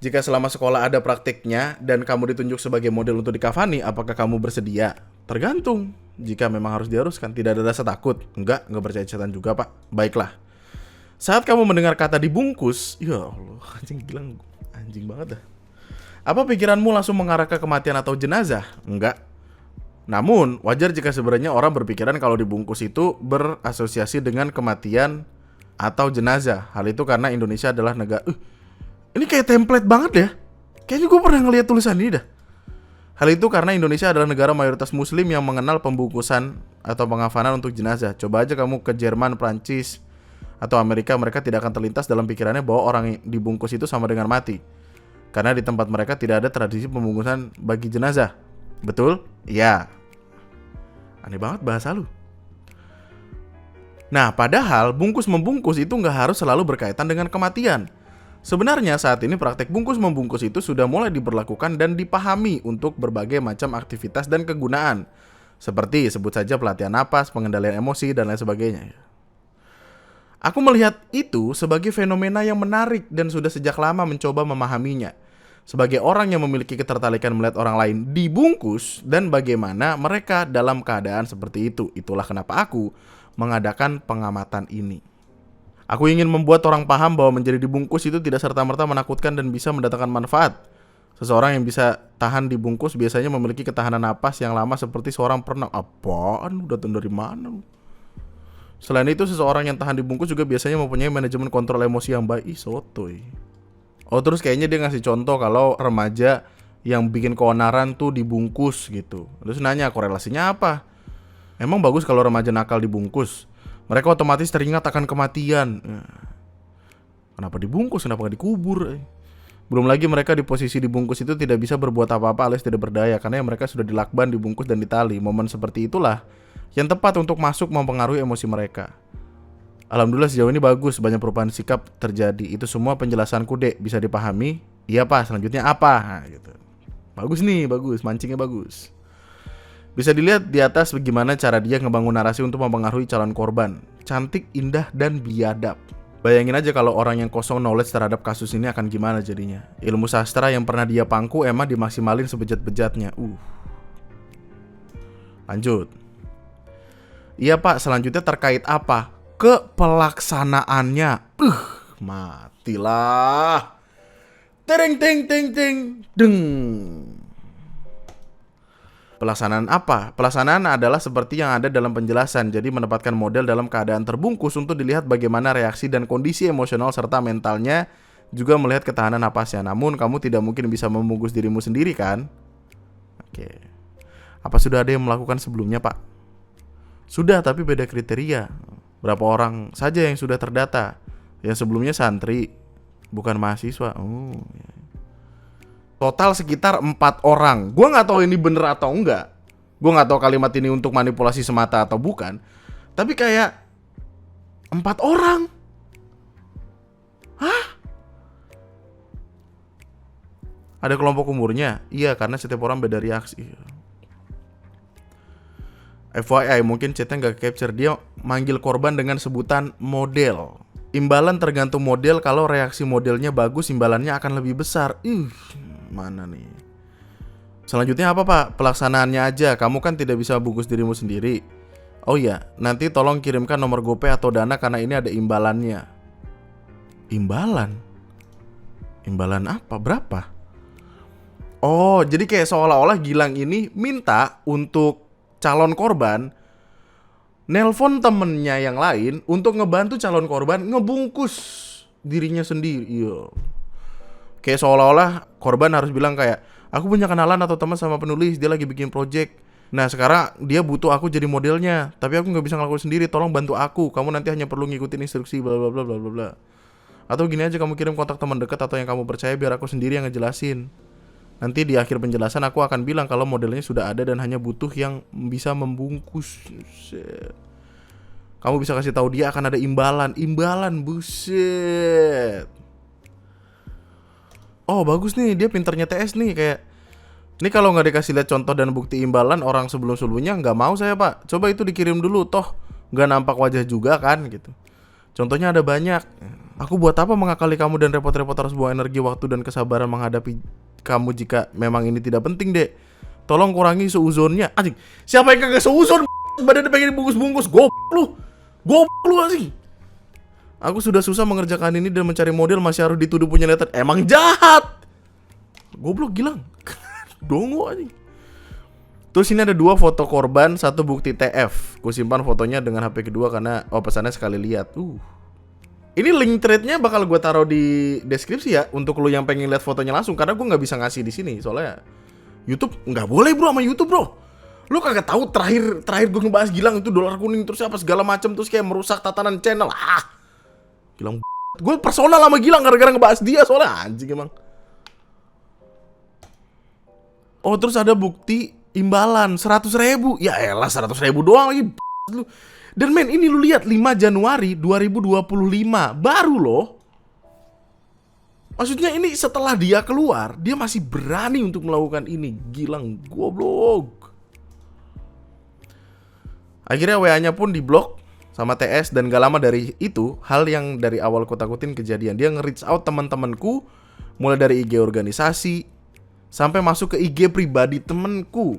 Jika selama sekolah ada prakteknya dan kamu ditunjuk sebagai model untuk dikafani, apakah kamu bersedia? Tergantung. Jika memang harus diharuskan, tidak ada rasa takut. Enggak percaya setan juga, Pak. Baiklah. Saat kamu mendengar kata dibungkus, ya Allah, anjing banget dah. Apa pikiranmu langsung mengarah ke kematian atau jenazah? Enggak. Namun, wajar jika sebenarnya orang berpikiran kalau dibungkus itu berasosiasi dengan kematian atau jenazah. Hal itu karena Indonesia adalah negara... ini kayak template banget ya. Kayaknya gue pernah ngeliat tulisan ini dah. Hal itu karena Indonesia adalah negara mayoritas muslim yang mengenal pembungkusan atau pengafanan untuk jenazah. Coba aja kamu ke Jerman, Prancis, atau Amerika, mereka tidak akan terlintas dalam pikirannya bahwa orang yang dibungkus itu sama dengan mati. Karena di tempat mereka tidak ada tradisi pembungkusan bagi jenazah. Betul? Iya. Aneh banget bahasa lu. Nah, padahal bungkus-membungkus itu nggak harus selalu berkaitan dengan kematian. Sebenarnya saat ini praktek bungkus-membungkus itu sudah mulai diberlakukan dan dipahami untuk berbagai macam aktivitas dan kegunaan. Seperti sebut saja pelatihan napas, pengendalian emosi, dan lain sebagainya. Aku melihat itu sebagai fenomena yang menarik dan sudah sejak lama mencoba memahaminya. Sebagai orang yang memiliki ketertarikan melihat orang lain dibungkus dan bagaimana mereka dalam keadaan seperti itu. Itulah kenapa aku mengadakan pengamatan ini. Aku ingin membuat orang paham bahwa menjadi dibungkus itu tidak serta-merta menakutkan dan bisa mendatangkan manfaat. Seseorang yang bisa tahan dibungkus biasanya memiliki ketahanan napas yang lama seperti seorang perenang. Apaan? Udah datang dari mana? Selain itu, seseorang yang tahan dibungkus juga biasanya mempunyai manajemen kontrol emosi yang baik. Sotoy. Terus kayaknya dia ngasih contoh kalau remaja yang bikin keonaran tuh dibungkus gitu. Terus nanya korelasinya apa? Emang bagus kalau remaja nakal dibungkus? Mereka otomatis teringat akan kematian. Kenapa dibungkus? Kenapa gak dikubur? Belum lagi mereka di posisi dibungkus itu tidak bisa berbuat apa-apa alias tidak berdaya karena mereka sudah dilakban, dibungkus, dan ditali. Momen seperti itulah yang tepat untuk masuk mempengaruhi emosi mereka. Alhamdulillah sejauh ini bagus, banyak perubahan sikap terjadi. Itu semua penjelasanku, Dek, bisa dipahami? Iya Pak, selanjutnya apa? Nah, gitu. Bagus nih, bagus, mancingnya bagus. Bisa dilihat di atas bagaimana cara dia ngebangun narasi untuk mempengaruhi calon korban. Cantik, indah, dan biadab. Bayangin aja kalau orang yang kosong knowledge terhadap kasus ini akan gimana jadinya. Ilmu sastra yang pernah dia pangku emang dimaksimalin sebejat-bejatnya. Lanjut. Iya Pak, selanjutnya terkait apa? Kepelaksanaannya. Matilah. Tering ting ting ting deng. Pelaksanaan apa? Pelaksanaan adalah seperti yang ada dalam penjelasan. Jadi menempatkan model dalam keadaan terbungkus untuk dilihat bagaimana reaksi dan kondisi emosional serta mentalnya, juga melihat ketahanan napasnya. Namun kamu tidak mungkin bisa membungkus dirimu sendiri kan? Oke. Apa sudah ada yang melakukan sebelumnya, Pak? Sudah, tapi beda kriteria. Berapa orang saja yang sudah terdata? Yang sebelumnya santri, bukan mahasiswa. Total sekitar 4 orang. Gue gak tahu ini bener atau enggak. Gue gak tahu kalimat ini untuk manipulasi semata atau bukan. Tapi kayak 4 orang. Hah? Ada kelompok umurnya? Iya, karena setiap orang beda reaksi. FYI, mungkin chatnya gak capture. Dia manggil korban dengan sebutan model. Imbalan tergantung model. Kalau reaksi modelnya bagus, imbalannya akan lebih besar. Mana nih? Selanjutnya apa Pak? Pelaksanaannya aja. Kamu kan tidak bisa bungkus dirimu sendiri. Oh iya, nanti tolong kirimkan nomor GoPay atau Dana karena ini ada imbalannya. Imbalan? Imbalan apa? Berapa? Oh, jadi kayak seolah-olah Gilang ini minta untuk calon korban nelpon temennya yang lain untuk ngebantu calon korban ngebungkus dirinya sendiri. Iya. Kayak seolah-olah korban harus bilang kayak, aku punya kenalan atau teman sama penulis, dia lagi bikin project. Nah sekarang dia butuh aku jadi modelnya, tapi aku nggak bisa ngelakuin sendiri, tolong bantu aku. Kamu nanti hanya perlu ngikutin instruksi bla bla bla bla bla bla. Atau gini aja, kamu kirim kontak teman dekat atau yang kamu percaya biar aku sendiri yang ngejelasin. Nanti di akhir penjelasan aku akan bilang kalau modelnya sudah ada dan hanya butuh yang bisa membungkus. Buset. Kamu bisa kasih tahu dia akan ada imbalan, buset. Oh bagus nih, dia pinternya TS nih kayak. Ini kalau nggak dikasih lihat contoh dan bukti imbalan orang sebelum-sebelumnya nggak mau saya pak. Coba itu dikirim dulu, toh nggak nampak wajah juga kan gitu. Contohnya ada banyak. Aku buat apa mengakali kamu dan repot-repot harus buang energi, waktu dan kesabaran menghadapi kamu jika memang ini tidak penting dek. Tolong kurangi seuzonnya. Anjing, siapa yang kagak seuzon? Badannya pengen dibungkus-bungkus. Goblok lu anjing. Aku sudah susah mengerjakan ini dan mencari model masih harus dituduh punya niatan. Emang jahat. Goblok Gilang. Dongo anjing. Terus ini ada 2 foto korban, 1 bukti TF. Ku simpan fotonya dengan HP kedua karena pesannya sekali lihat. Ini link threadnya bakal gue taruh di deskripsi ya untuk lu yang pengen lihat fotonya langsung, karena gue nggak bisa ngasih di sini soalnya YouTube nggak boleh bro sama YouTube bro. Lu kagak tahu terakhir gue ngebahas Gilang itu dolar kuning terus apa segala macam terus kayak merusak tatanan channel. Gilang gue personal sama Gilang gara-gara ngebahas dia soalnya anjing emang. Oh terus ada bukti imbalan 100.000. Ya elah 100.000 doang lagi lu. Dan men ini lu lihat 5 Januari 2025 baru loh. Maksudnya ini setelah dia keluar dia masih berani untuk melakukan ini. Gilang goblok. Akhirnya WA-nya pun diblok sama TS dan gak lama dari itu hal yang dari awal ku takutin kejadian. Dia nge-reach out teman-temanku mulai dari IG organisasi sampai masuk ke IG pribadi temenku.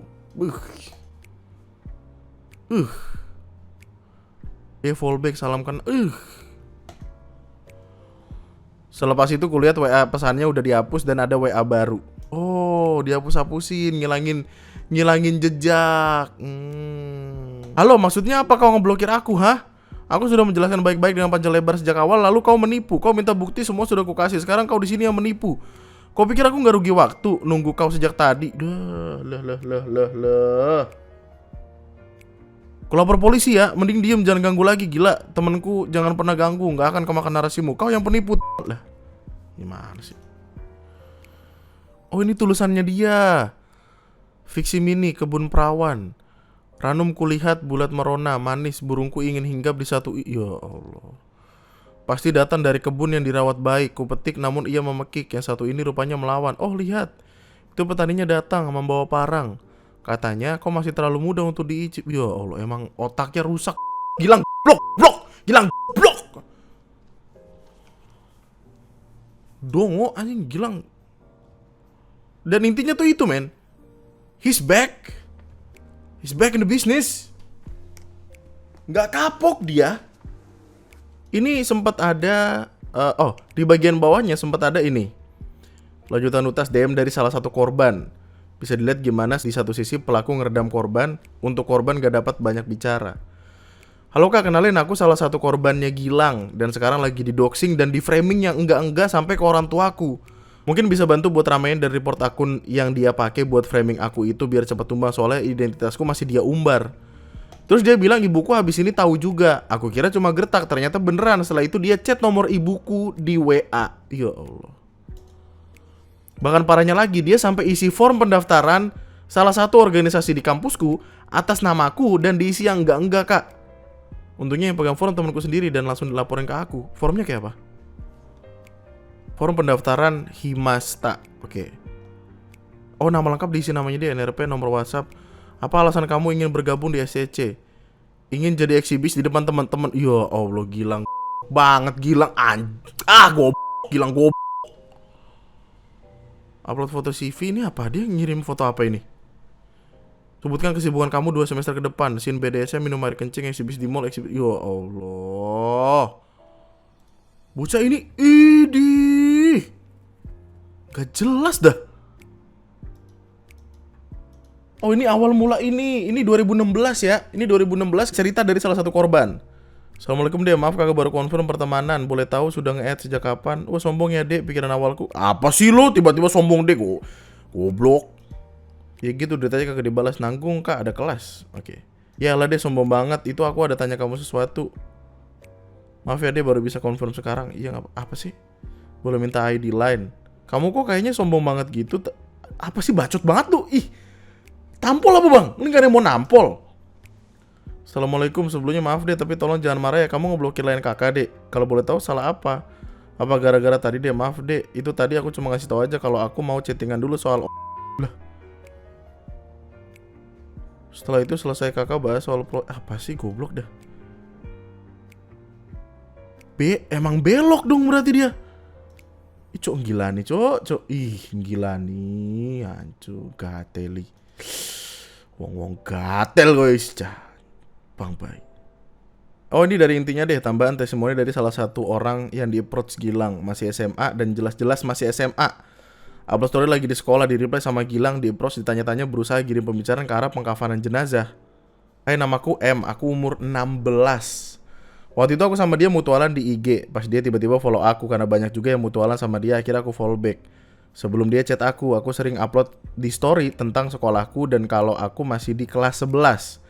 Dia fallback salamkan. Selepas itu kulihat WA pesannya udah dihapus dan ada WA baru. Oh, dihapus-hapusin, ngilangin jejak. Halo, maksudnya apa kau ngeblokir aku, hah? Aku sudah menjelaskan baik-baik dengan panjang lebar sejak awal, lalu kau menipu. Kau minta bukti semua sudah kukasih. Sekarang kau di sini yang menipu. Kau pikir aku nggak rugi waktu nunggu kau sejak tadi? Kalau lapor polisi ya, mending diem jangan ganggu lagi. Gila, temenku jangan pernah ganggu, nggak akan kemakan narasimu. Kau yang penipu. Lah, gimana sih? Oh ini tulisannya dia. Fiksi mini kebun perawan. Ranum kulihat bulat merona, manis burungku ingin hinggap di satu. Ya Allah. Pasti datang dari kebun yang dirawat baik. Kupetik namun ia memekik. Yang satu ini rupanya melawan. Oh lihat, itu petaninya datang membawa parang. Katanya kau masih terlalu muda untuk diicip. Ya Allah, emang otaknya rusak. Gilang blok. Gilang blok. Dongo anjing Gilang. Dan intinya tuh itu men. He's back in the business. Nggak kapok dia. Ini sempat ada di bagian bawahnya sempat ada ini. Lanjutan utas DM dari salah satu korban. Bisa dilihat gimana di satu sisi pelaku ngeredam korban untuk korban gak dapat banyak bicara. Halo kak, kenalin aku salah satu korbannya Gilang dan sekarang lagi di doxing dan di framing yang enggak sampai ke orang tuaku. Mungkin bisa bantu buat ramein dan report akun yang dia pakai buat framing aku itu biar cepat tumbang soalnya identitasku masih dia umbar. Terus dia bilang ibuku habis ini tahu juga. Aku kira cuma gertak, ternyata beneran. Setelah itu dia chat nomor ibuku di WA. Ya Allah. Bahkan parahnya lagi, dia sampai isi form pendaftaran salah satu organisasi di kampusku atas namaku dan diisi yang enggak kak. Untungnya yang pegang form temanku sendiri dan langsung dilaporin ke aku. Formnya kayak apa? Form pendaftaran Himasta. Oke. Oh nama lengkap diisi namanya dia, NRP, nomor WhatsApp. Apa alasan kamu ingin bergabung di SCC? Ingin jadi eksibis di depan teman-teman. Ya Allah Gilang banget Gilang Gilang goblok. Upload foto CV ini apa? Dia ngirim foto apa ini? Sebutkan kesibukan kamu 2 semester ke depan. Scene BDSM, minum air kencing, eksibis di mall, eksibis. Ya Allah. Bocah ini idih. Gak jelas dah. Oh ini awal mula ini 2016 ya. Ini 2016 cerita dari salah satu korban. Assalamualaikum dia, maaf kakak baru confirm pertemanan. Boleh tahu sudah nge-add sejak kapan? Wah sombong ya dek, pikiran awalku. Apa sih lo tiba-tiba sombong dek kok? Goblok. Ya gitu, dia tanya kakak dibalas nanggung kak ada kelas. Oke. Ya lah deh sombong banget, itu aku ada tanya kamu sesuatu. Maaf ya deh baru bisa confirm sekarang. Iya apa sih? Boleh minta ID line. Kamu kok kayaknya sombong banget gitu. Apa sih bacot banget lu? Ih. Tampol apa bang? Ini gak ada yang mau nampol. Assalamualaikum, sebelumnya maaf deh tapi tolong jangan marah ya, kamu ngeblokir line kakak deh. Kalau boleh tahu salah apa? Apa gara-gara tadi deh, maaf deh. Itu tadi aku cuma ngasih tahu aja kalau aku mau chattingan dulu soal lah. Setelah itu selesai kakak bahas soal apa sih goblok dah. Emang belok dong berarti dia. Ih cok gila nih cok. Ih gila nih, ancu gateli. Wong gatel guys, Bang baik. Oh ini dari intinya deh, tambahan testimoni dari salah satu orang yang di-approach Gilang, masih SMA dan jelas-jelas masih SMA. Upload story lagi di sekolah, di reply sama Gilang, di-approach, ditanya-tanya, berusaha kirim pembicaraan ke arah pengkafanan jenazah. Hai namaku M, aku umur 16. Waktu itu aku sama dia mutualan di IG, pas dia tiba-tiba follow aku karena banyak juga yang mutualan sama dia, akhirnya aku follow back. Sebelum dia chat aku sering upload di story tentang sekolahku dan kalau aku masih di kelas 11.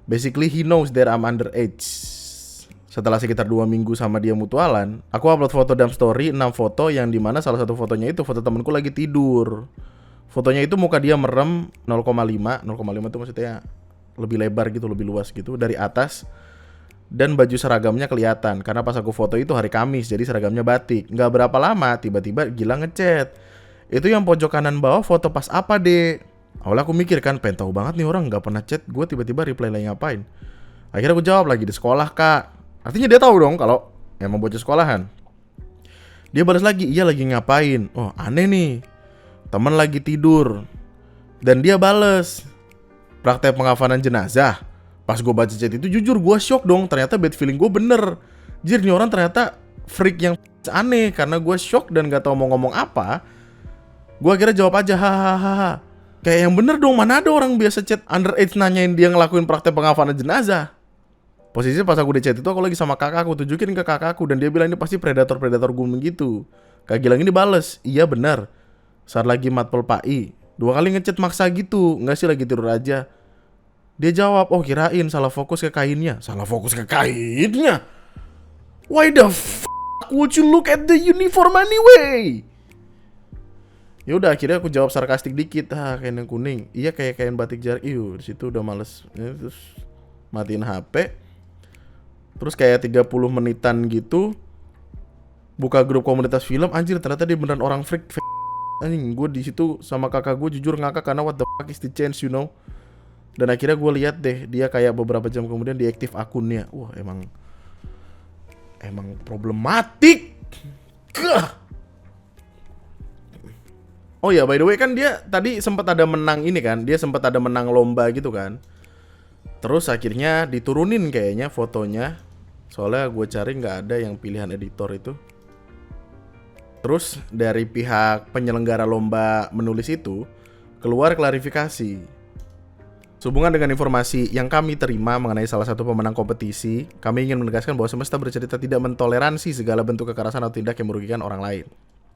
Basically he knows that I'm underage. Setelah sekitar 2 minggu sama dia mutualan, aku upload foto dalam story 6 foto yang dimana salah satu fotonya itu foto temanku lagi tidur. Fotonya itu muka dia merem 0,5 itu maksudnya lebih lebar gitu, lebih luas gitu dari atas. Dan baju seragamnya kelihatan karena pas aku foto itu hari Kamis, jadi seragamnya batik. Nggak berapa lama tiba-tiba Gilang ngechat. Itu yang pojok kanan bawah foto pas apa deh? Awalnya aku mikir kan, pengen tahu banget nih orang, nggak pernah chat gue tiba-tiba reply lagi ngapain. Akhirnya aku jawab lagi di sekolah kak. Artinya dia tahu dong kalau emang bocah sekolahan. Dia balas lagi, iya lagi ngapain. Oh aneh nih, temen lagi tidur. Dan dia bales, praktek pengafanan jenazah. Pas gue baca chat itu jujur gue shock dong, ternyata bad feeling gue bener. Jir nih orang ternyata freak yang aneh. Karena gue shock dan gak tahu mau ngomong apa, gue akhirnya jawab aja hahaha. Kayak yang bener dong, mana ada orang biasa chat underage nanyain dia ngelakuin praktek pengafanan jenazah. Posisinya pas aku di chat itu aku lagi sama kakakku, tunjukin ke kakakku dan dia bilang ini pasti predator grooming gitu. Kak Gilang ini bales, iya benar. Saat lagi matpel PAI, 2 kali ngechat maksa gitu, enggak sih lagi tidur aja. Dia jawab, oh kirain salah fokus ke kainnya. Salah fokus ke kainnya? Why the fuck would you look at the uniform anyway? Ya udah akhirnya aku jawab sarkastik dikit, kain yang kuning. Iya kayak kain batik jarak. Di situ udah males. Ya, terus matiin HP. Terus kayak 30 menitan gitu buka grup komunitas film, anjir ternyata dia beneran orang freak. Anjing, gue di situ sama kakak gue jujur ngakak karena what the fuck is the chance, you know. Dan akhirnya gue lihat deh, dia kayak beberapa jam kemudian diaktif akunnya. Wah, emang problematik. Gah. Oh ya, by the way kan dia tadi sempat ada menang ini kan, dia sempat ada menang lomba gitu kan. Terus akhirnya diturunin kayaknya fotonya. Soalnya gue cari nggak ada yang pilihan editor itu. Terus dari pihak penyelenggara lomba menulis itu keluar klarifikasi. Sehubungan dengan informasi yang kami terima mengenai salah satu pemenang kompetisi, kami ingin menegaskan bahwa semesta bercerita tidak mentoleransi segala bentuk kekerasan atau tindak yang merugikan orang lain.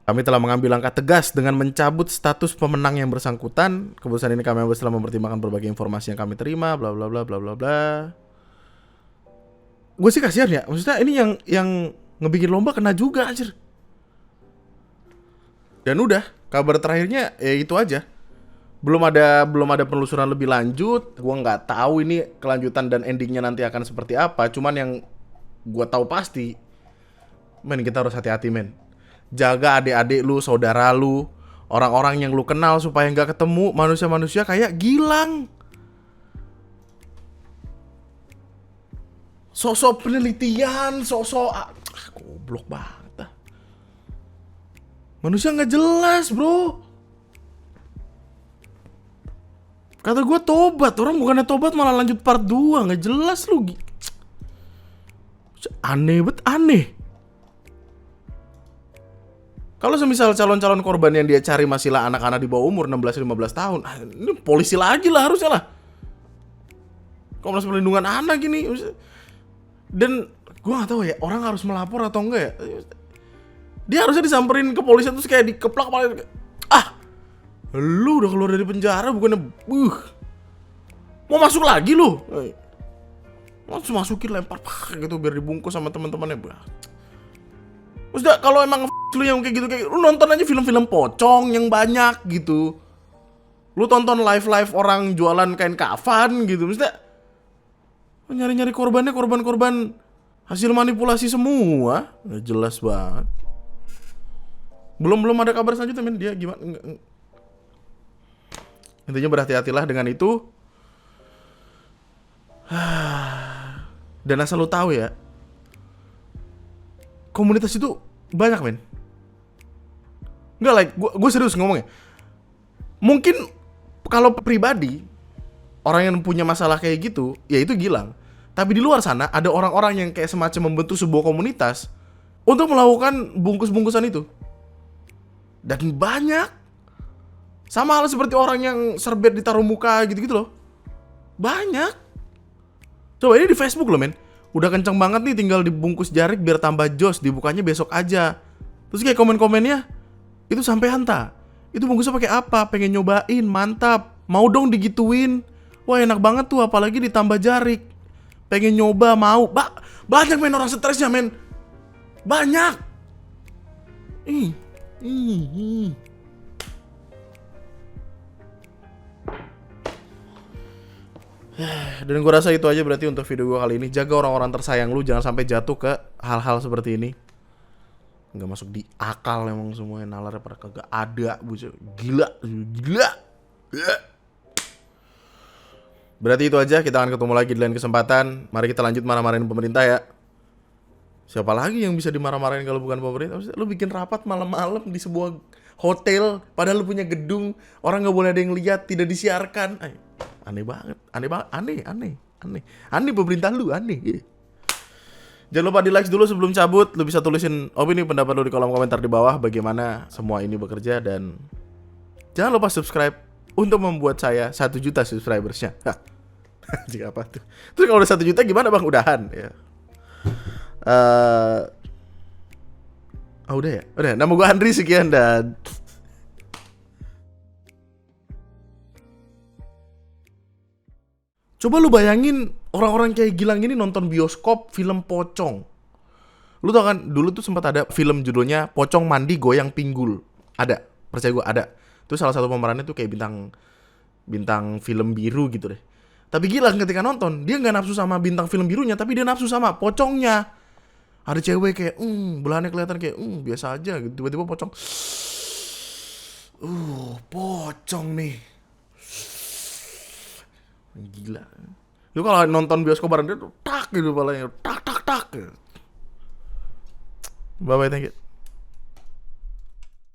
Kami telah mengambil langkah tegas dengan mencabut status pemenang yang bersangkutan. Keputusan ini kami ambil setelah mempertimbangkan berbagai informasi yang kami terima, bla bla bla bla bla bla. Gue sih kasihan ya, maksudnya ini yang ngebikin lomba kena juga anjir. Dan udah, kabar terakhirnya ya itu aja. Belum ada penelusuran lebih lanjut. Gue nggak tahu ini kelanjutan dan endingnya nanti akan seperti apa. Cuman yang gue tahu pasti, men kita harus hati-hati men. Jaga adik-adik lu, saudara lu, orang-orang yang lu kenal supaya nggak ketemu manusia-manusia kayak Gilang. Sosok penelitian, goblok banget. Manusia nggak jelas bro. Kata gue tobat, orang bukannya tobat malah lanjut part 2, nggak jelas lu. Aneh bet aneh. Kalau semisal calon-calon korban yang dia cari masih lah anak-anak di bawah umur 16-15 tahun, ini polisi lagi lah harusnya lah. Komnas Perlindungan Anak gini. Dan Gue gak tahu ya, orang harus melapor atau enggak ya. Dia harusnya disamperin ke polisi terus kayak dikeplak paling. Lu udah keluar dari penjara bukannya mau masuk lagi lu. Langsung masukin lempar gitu biar dibungkus sama teman-temannya. Terus kalau emang lu yang kayak gitu lu nonton aja film-film pocong yang banyak gitu. Lu tonton live orang jualan kain kafan gitu. Maksudnya nyari-nyari korban hasil manipulasi semua. Jelas banget. Belum ada kabar selanjutnya men. Dia gimana? Intinya berhati-hatilah dengan itu. Dan asal lu tahu ya, komunitas itu banyak men. Enggak like, gue serius ngomongnya. Mungkin kalau pribadi orang yang punya masalah kayak gitu, ya itu Gilang. Tapi di luar sana ada orang-orang yang kayak semacam membentuk sebuah komunitas untuk melakukan bungkus-bungkusan itu. Dan banyak. Sama hal seperti orang yang serbet ditaruh muka gitu-gitu loh. Banyak. Coba ini di Facebook loh men. Udah kenceng banget nih, tinggal dibungkus jarik biar tambah jos, dibukanya besok aja. Terus kayak komen-komennya, itu sampai hanta. Itu bungkusnya pakai apa? Pengen nyobain, mantap. Mau dong digituin. Wah enak banget tuh, apalagi ditambah jarik. Pengen nyoba, mau. Banyak men orang stresnya men. Banyak. Dan gue rasa itu aja berarti untuk video gue kali ini. Jaga orang-orang tersayang lu, jangan sampai jatuh ke hal-hal seperti ini. Nggak masuk di akal emang semuanya, nalarnya pada kagak ada. Gila. Berarti itu aja, kita akan ketemu lagi di lain kesempatan. Mari kita lanjut marah-marahin pemerintah ya. Siapa lagi yang bisa dimarah-marahin kalau bukan pemerintah? Lu bikin rapat malam-malam di sebuah hotel, padahal lu punya gedung, orang nggak boleh ada yang lihat, tidak disiarkan. Aneh banget, aneh pemerintah lu, aneh. Jangan lupa di like dulu sebelum cabut. Lu bisa tulisin opini pendapat lu di kolom komentar di bawah bagaimana semua ini bekerja, dan jangan lupa subscribe untuk membuat saya 1 juta subscribersnya. Jika apa tuh? Terus kalau udah 1 juta gimana bang? Udahan ya. Udah ya? Udah, nama gue Andri, sekian dan coba lu bayangin orang-orang kayak Gilang ini nonton bioskop film pocong. Lu tau kan, dulu tuh sempat ada film judulnya Pocong Mandi Goyang Pinggul. Ada, percaya gue ada. Itu salah satu pemerannya tuh kayak bintang film biru gitu deh. Tapi Gilang ketika nonton, dia gak nafsu sama bintang film birunya, tapi dia nafsu sama pocongnya. Ada cewek kayak, belahannya kelihatan kayak, biasa aja gitu. Tiba-tiba pocong. Pocong nih. Gila. Lu kalau nonton bioskop bareng dia tuh tak gitu palanya. Tak. Bye-bye, thank you.